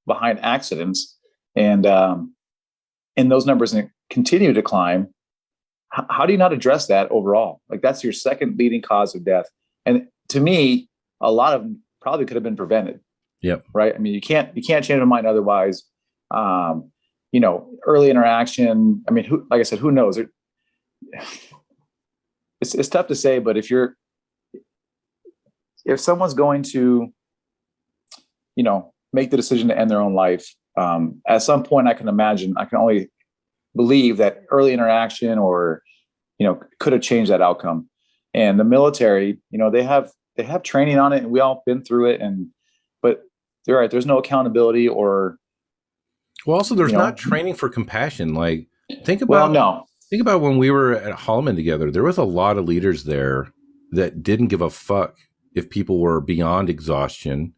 behind accidents, and those numbers continue to climb. How do you not address that overall? Like that's your second leading cause of death. And to me, a lot of them probably could have been prevented. Yep. Right. I mean, you can't change their mind otherwise. Early interaction. I mean, like I said, who knows? It's tough to say, but if someone's going to, make the decision to end their own life, at some point, I can only believe that early interaction or, could have changed that outcome. And the military, they have training on it, and we all been through it. But you're right. There's no accountability or. Well, also there's not training for compassion. Like think about when we were at Holloman together, there was a lot of leaders there that didn't give a fuck if people were beyond exhaustion.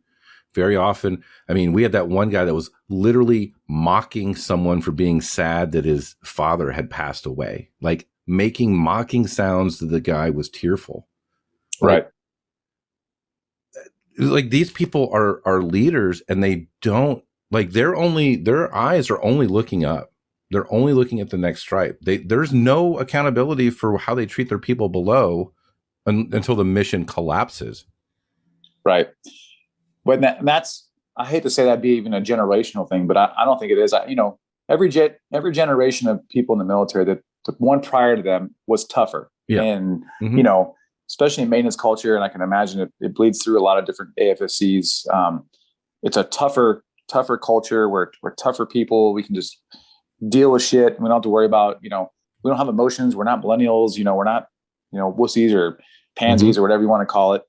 Very often, I mean, we had that one guy that was literally mocking someone for being sad that his father had passed away, like making mocking sounds that the guy was tearful. Right. Like these people are leaders, and they don't their eyes are only looking up. They're only looking at the next stripe. There's no accountability for how they treat their people below until the mission collapses. Right. But that's, I hate to say that be even a generational thing, but I don't think it is. Every generation of people in the military, that the one prior to them was tougher. Yeah. And, especially in maintenance culture, and I can imagine it bleeds through a lot of different AFSCs. It's a tougher culture. We're tougher people. We can just deal with shit. We don't have to worry about, we don't have emotions. We're not millennials. We're not, wussies or pansies or whatever you want to call it.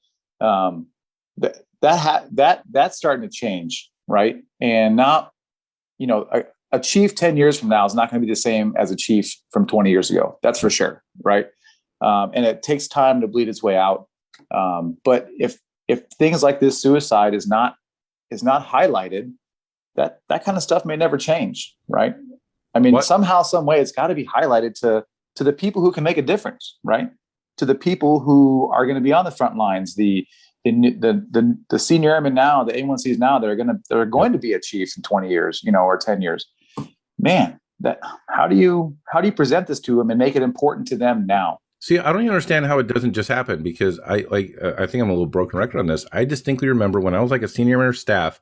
That's starting to change, right? And now, a chief 10 years from now is not going to be the same as a chief from 20 years ago. That's for sure, right? And it takes time to bleed its way out. But if things like this suicide is not highlighted, that kind of stuff may never change, right? I mean, somehow, some way, it's got to be highlighted to the people who can make a difference, right? To the people who are going to be on the front lines, the senior airmen now, the A1Cs now, they're going to be a chief in 20 years, or 10 years. Man, how do you present this to them and make it important to them now? See, I don't even understand how it doesn't just happen, because I think I'm a little broken record on this. I distinctly remember when I was like a senior airman staff,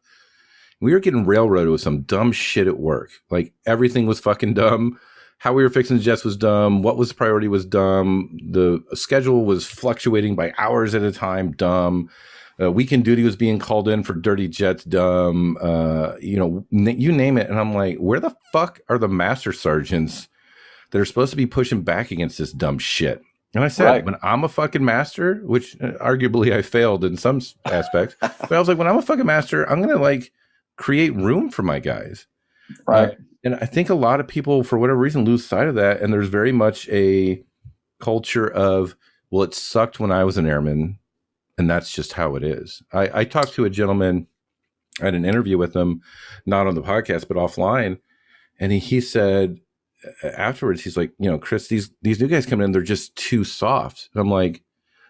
we were getting railroaded with some dumb shit at work. Like everything was fucking dumb. How we were fixing the jets was dumb. What was the priority was dumb. The schedule was fluctuating by hours at a time. Dumb. Weekend duty was being called in for dirty jets. Dumb. You name it. And I'm like, where the fuck are the master sergeants that are supposed to be pushing back against this dumb shit? And I said, When I'm a fucking master, which arguably I failed in some aspects, but I was like, when I'm a fucking master, I'm going to create room for my guys. Right. And I think a lot of people, for whatever reason, lose sight of that. And there's very much a culture of, well, it sucked when I was an airman, and that's just how it is. I talked to a gentleman, I had an interview with him, not on the podcast, but offline. And he said afterwards, he's like, Chris, these new guys coming in, they're just too soft. And I'm like,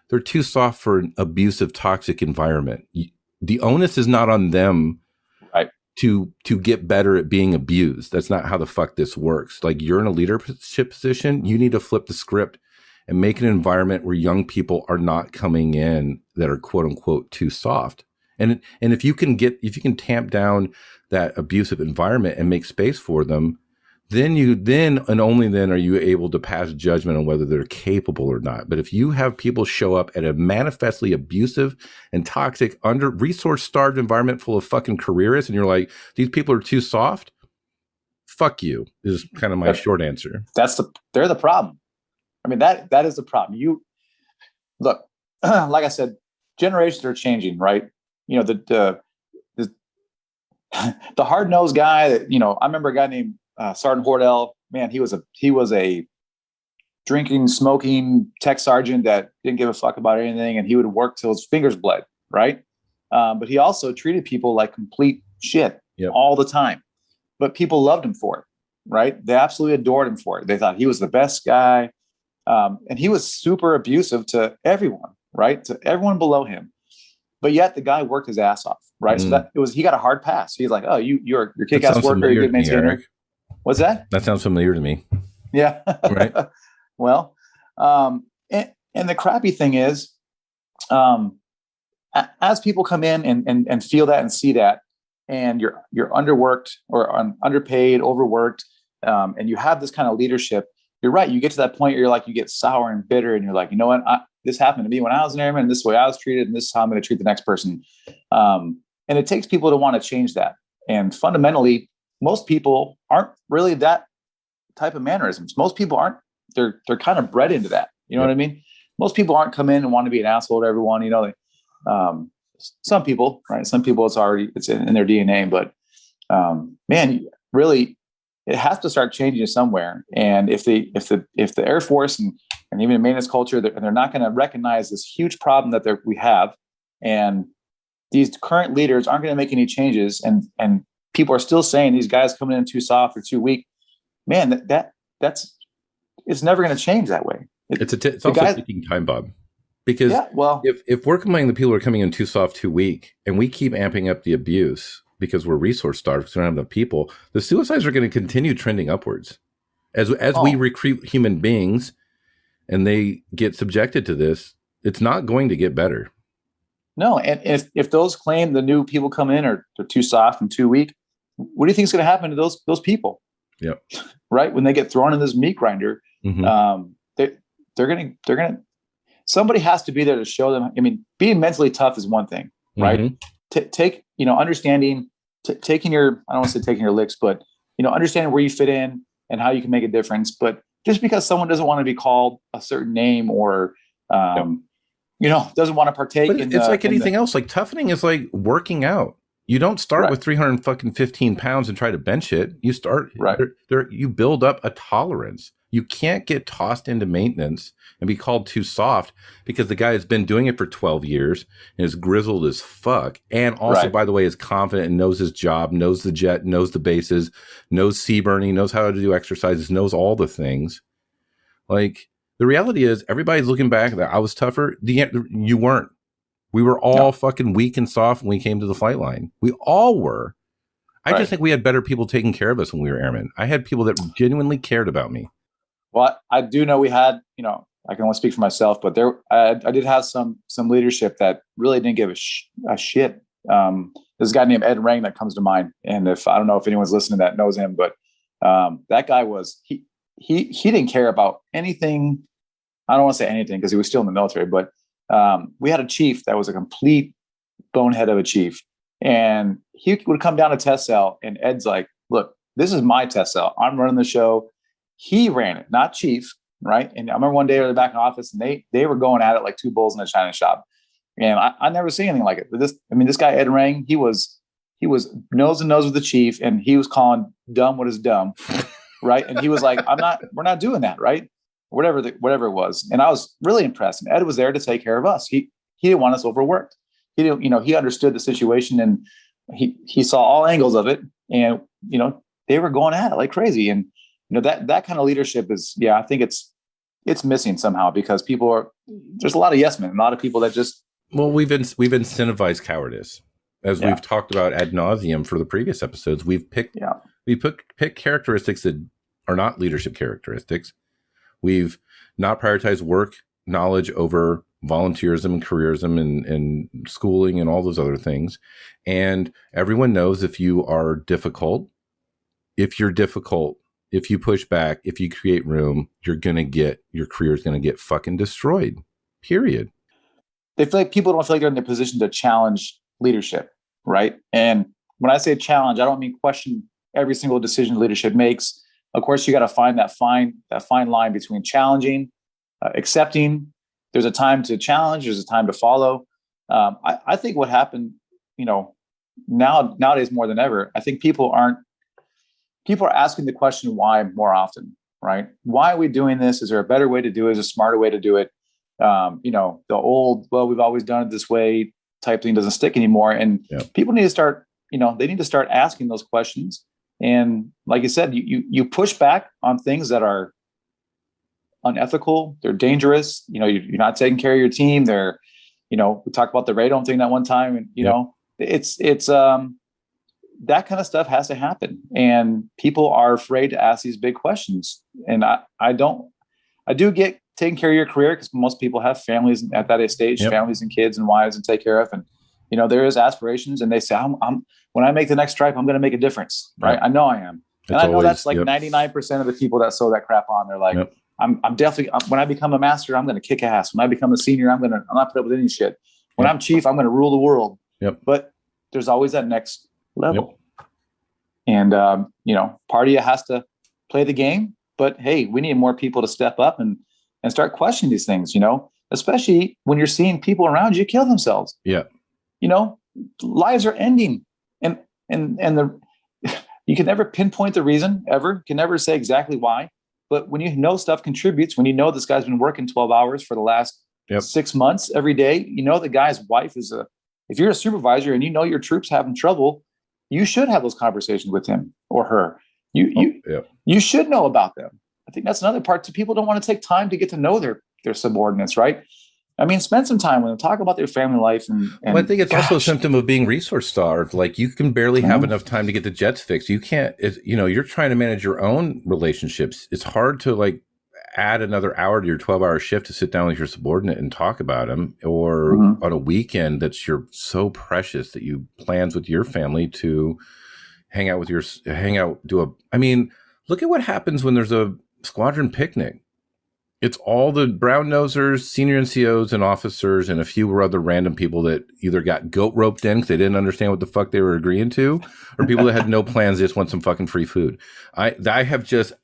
they're too soft for an abusive, toxic environment. The onus is not on them. Right. To get better at being abused. That's not how the fuck this works. Like, you're in a leadership position, you need to flip the script and make an environment where young people are not coming in that are quote unquote too soft. And if you can tamp down that abusive environment and make space for them, then and only then are you able to pass judgment on whether they're capable or not. But if you have people show up at a manifestly abusive and toxic, under-resource starved environment full of fucking careerists, and you're like, these people are too soft, fuck you, is kind of my short answer. They're the problem. I mean, that is the problem. You look, like I said, generations are changing, right? The hard-nosed guy that, I remember a guy named Sergeant Hordell. Man, he was a drinking, smoking tech sergeant that didn't give a fuck about anything, and he would work till his fingers bled, right? But he also treated people like complete shit all the time. But people loved him for it, right? They absolutely adored him for it. They thought he was the best guy. And he was super abusive to everyone, right? To everyone below him. But yet the guy worked his ass off, right? So that he got a hard pass. He's like, oh, you're kick-ass worker, you're a good maintainer. What's that? That sounds familiar to me. Yeah. Right. Well, and the crappy thing is, as people come in and feel that and see that, and you're underworked or underpaid, overworked, and you have this kind of leadership, you're right. You get to that point where you're like, you get sour and bitter, and you're like, you know what? This happened to me when I was an airman, and this is the way I was treated, and this is how I'm going to treat the next person. And it takes people to want to change that. And fundamentally, most people aren't really that type of mannerisms. Most people aren't. They're kind of bred into that. You know what I mean? Most people aren't come in and want to be an asshole to everyone. You know, some people, right? Some people it's in their DNA. But man, really, it has to start changing somewhere. And if the Air Force and even the maintenance culture, they're not going to recognize this huge problem that we have, and these current leaders aren't going to make any changes, and people are still saying these guys coming in too soft or too weak, man, that's it's never going to change that way. It's also a ticking time bomb, because if we're complaining that people are coming in too soft, too weak, and we keep amping up the abuse because we're resource starved, because we don't have enough people, the suicides are going to continue trending upwards as we recruit human beings and they get subjected to this. It's not going to get better. No, and if those claim the new people come in are they're too soft and too weak, what do you think is going to happen to those people? Yeah, right. When they get thrown in this meat grinder, they're gonna. Somebody has to be there to show them. I mean, being mentally tough is one thing, right? Take understanding, taking your, I don't want to say taking your licks, but understanding where you fit in and how you can make a difference. But just because someone doesn't want to be called a certain name or doesn't want to partake, but it's like anything else. Like toughening is like working out. You don't start with 315 pounds and try to bench it. You start you build up a tolerance. You can't get tossed into maintenance and be called too soft because the guy has been doing it for 12 years and is grizzled as fuck. And also, by the way, is confident and knows his job, knows the jet, knows the bases, knows sea burning, knows how to do exercises, knows all the things. Like, the reality is everybody's looking back that I was tougher. You weren't. We were all fucking weak and soft when we came to the flight line. We all were. I just think we had better people taking care of us when we were airmen. I had people that genuinely cared about me. Well, I do know we had, I can only speak for myself, but I did have some leadership that really didn't give a shit. There's a guy named Ed Rang that comes to mind. And I don't know if anyone's listening that knows him, but that guy he didn't care about anything. I don't want to say anything because he was still in the military, but we had a chief that was a complete bonehead of a chief. And he would come down to test cell and Ed's like, look, this is my test cell. I'm running the show. He ran it, not chief. Right. And I remember one day they were back in office and they were going at it like two bulls in a china shop. And I never seen anything like it. But this guy, Ed Rang, he was nose to nose with the chief and he was calling dumb what is dumb. Right. And he was like, we're not doing that. Right. Whatever it was. And I was really impressed. And Ed was there to take care of us. He didn't want us overworked. He didn't, he understood the situation and he saw all angles of it. And, they were going at it like crazy. And, that kind of leadership is, I think it's missing somehow because there's a lot of yes men, a lot of people that just. Well, we've incentivized cowardice as we've talked about ad nauseum for the previous episodes. We've picked characteristics that are not leadership characteristics. We've not prioritized work knowledge over volunteerism and careerism and schooling and all those other things. And everyone knows if you're difficult, if you push back, if you create room, your career is going to get fucking destroyed. Period. They feel like people don't feel like they're in the position to challenge leadership, right? And when I say challenge, I don't mean question every single decision leadership makes. Of course, you got to find that fine line between challenging, accepting. There's a time to challenge. There's a time to follow. I think what happened, nowadays more than ever, I think people are asking the question why more often. right? Why are we doing this? Is there a better way to do it? Is there a smarter way to do it? The old, well, we've always done it this way type thing doesn't stick anymore. And people need to start, they need to start asking those questions. And like you said, you push back on things that are unethical. They're dangerous. You're not taking care of your team. We talked about the radon thing that one time, and it's that kind of stuff has to happen. And people are afraid to ask these big questions. And I do get taking care of your career, because most people have families at that stage, families and kids and wives and take care of. And, there is aspirations, and they say, when I make the next stripe, I'm going to make a difference. Right. I know I am. And I know that's like 99% of the people that sew that crap on. They're like, I'm definitely, when I become a master, I'm going to kick ass. When I become a senior, I'm not put up with any shit. When I'm chief, I'm going to rule the world. But there's always that next level. And, part of you has to play the game, but hey, we need more people to step up and start questioning these things, especially when you're seeing people around you kill themselves. Lives are ending, and you can never pinpoint the reason ever, can never say exactly why. But when stuff contributes, when this guy's been working 12 hours for the last 6 months every day, the guy's wife if you're a supervisor and your troops having trouble, you should have those conversations with him or her. You should know about them. I think that's another part too. People don't want to take time to get to know their subordinates, right? I mean, spend some time with them, talk about their family life. And well, I think it's also a symptom of being resource starved. Like, you can barely have enough time to get the jets fixed. You can't, you're trying to manage your own relationships. It's hard to add another hour to your 12-hour shift to sit down with your subordinate and talk about them, or on a weekend that's so precious that you plans with your family to hang out, look at what happens when there's a squadron picnic. It's all the brown nosers, senior NCOs and officers, and a few other random people that either got goat roped in because they didn't understand what the fuck they were agreeing to, or people that had no plans, they just want some fucking free food. I have just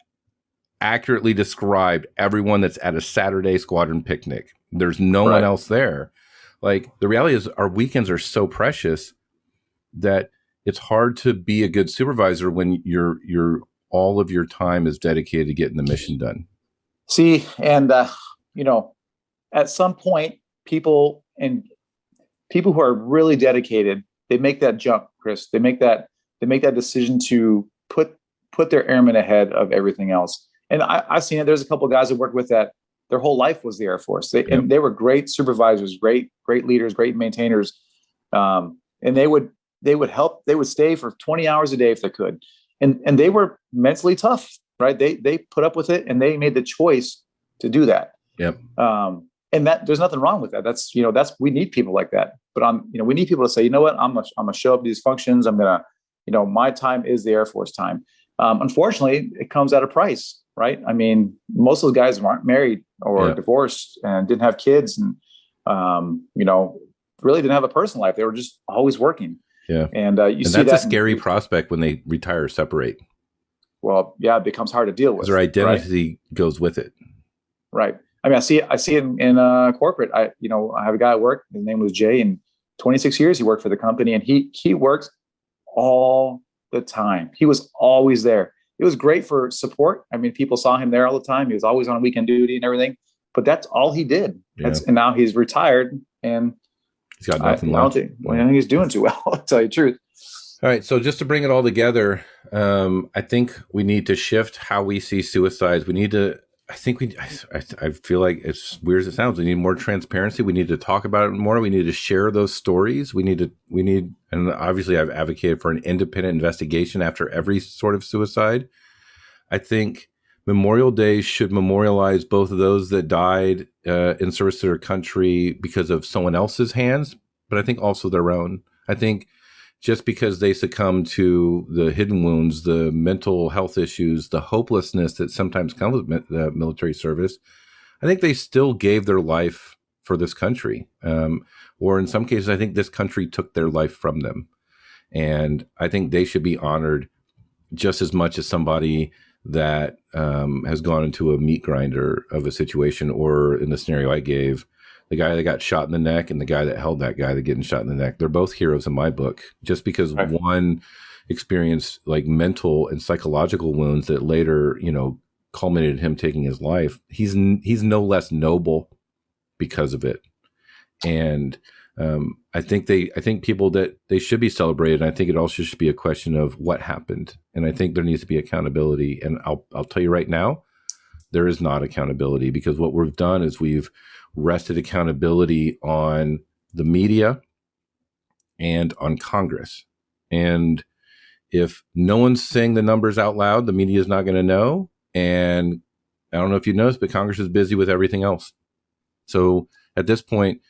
accurately described everyone that's at a Saturday squadron picnic. There's no one else there. Like, the reality is our weekends are so precious that it's hard to be a good supervisor when you're all of your time is dedicated to getting the mission done. See, and at some point, people who are really dedicated, they make that jump, Chris. They make that decision to put their airmen ahead of everything else. And I've seen it. There's a couple of guys I worked with that their whole life was the Air Force. And they were great supervisors, great leaders, great maintainers. And they would help. They would stay for 20 hours a day if they could. And they were mentally tough, right? They put up with it, and they made the choice to do that. And that there's nothing wrong with that. That's we need people like that. But we need people to say, you know what, I'm gonna show up to these functions. I'm gonna, my time is the Air Force time. Unfortunately, it comes at a price, right? I mean, most of those guys aren't married or divorced and didn't have kids, and really didn't have a personal life. They were just always working. And see that's a scary prospect when they retire or separate. Well, it becomes hard to deal with. Their identity goes with it. Right. I mean, I see it in corporate. I have a guy at work. His name was Jay, and 26 years he worked for the company, and he worked all the time. He was always there. It was great for support. I mean, people saw him there all the time. He was always on weekend duty and everything, but that's all he did. And now he's retired, and he's got nothing left. I think he's doing too well, to tell you the truth. All right. So just to bring it all together, I think we need to shift how we see suicides. I feel like, it's weird as it sounds, we need more transparency. We need to talk about it more. We need to share those stories. We need, and obviously I've advocated for an independent investigation after every sort of suicide. I think Memorial Day should memorialize both of those that died in service to their country because of someone else's hands, but I think also their own. I think just because they succumb to the hidden wounds, the mental health issues, the hopelessness that sometimes comes with the military service, I think they still gave their life for this country. Or in some cases, I think this country took their life from them. And I think they should be honored just as much as somebody that has gone into a meat grinder of a situation, or in the scenario I gave, the guy that got shot in the neck and the guy that held that guy that getting shot in the neck. They're both heroes in my book, just because one experienced like mental and psychological wounds that later, culminated in him taking his life, he's no less noble because of it. And I think people that they should be celebrated. And I think it also should be a question of what happened. And I think there needs to be accountability. And I'll tell you right now, there is not accountability, because what we've done is we've rested accountability on the media and on Congress. And if no one's saying the numbers out loud, the media is not going to know. And I don't know if you noticed, but Congress is busy with everything else. So at this point,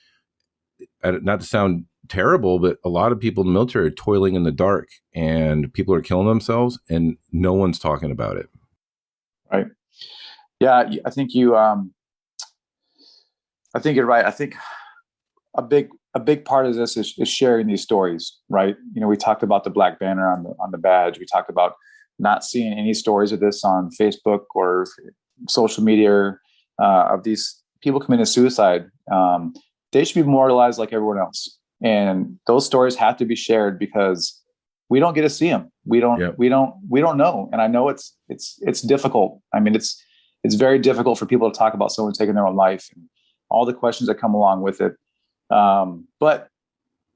not to sound terrible, but a lot of people in the military are toiling in the dark, and people are killing themselves, and no one's talking about it. Right. Yeah, I think I think you're right. I think a big part of this is sharing these stories, right? You know, we talked about the black banner on the badge. We talked about not seeing any stories of this on Facebook or social media of these people committing suicide. They should be memorialized like everyone else, and those stories have to be shared because we don't get to see them. We don't know. And I know it's difficult. I mean, it's very difficult for people to talk about someone taking their own life and all the questions that come along with it. But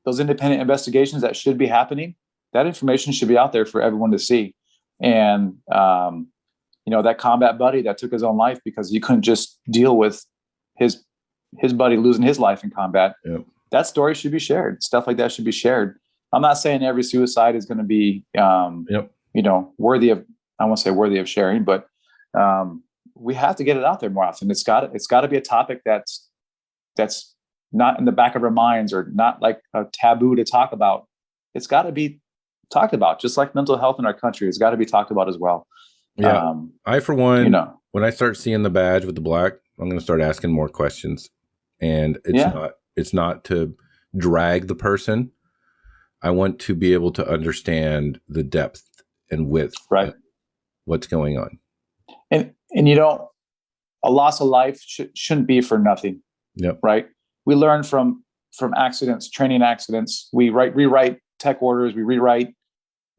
those independent investigations that should be happening, that information should be out there for everyone to see. And, that combat buddy that took his own life because he couldn't just deal with his buddy losing his life in combat. Yep. That story should be shared. Stuff like that should be shared. I'm not saying every suicide is going to be, worthy of, I won't say worthy of sharing, but, we have to get it out there more often. It's got to be a topic that's not in the back of our minds or not like a taboo to talk about. It's got to be talked about, just like mental health in our country. It's got to be talked about as well. Yeah. I, for one, when I start seeing the badge with the black, I'm going to start asking more questions, and it's not to drag the person. I want to be able to understand the depth and width of what's going on. And a loss of life shouldn't be for nothing. Yep. Right. We learn from accidents, training accidents. We rewrite tech orders. We rewrite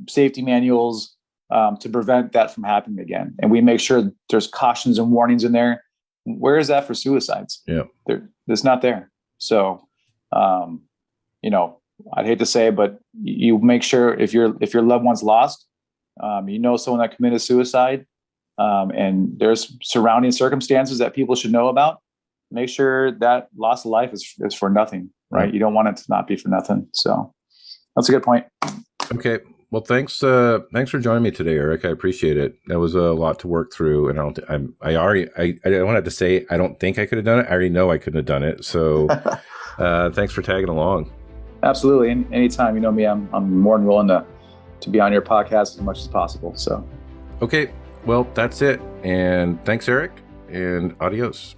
safety manuals to prevent that from happening again. And we make sure there's cautions and warnings in there. Where is that for suicides? Yeah. It's not there. So, I'd hate to say it, but you make sure if your loved one's lost, someone that committed suicide, and there's surrounding circumstances that people should know about, make sure that loss of life is for nothing, right? Right. You don't want it to not be for nothing. So that's a good point. Okay. Well, thanks for joining me today, Eric. I appreciate it. That was a lot to work through, and I don't have to say I don't think I could have done it. I already know I couldn't have done it. So, thanks for tagging along. Absolutely. Anytime, you know me, I'm more than willing to be on your podcast as much as possible. So, okay. Well, that's it. And thanks, Eric, and adios.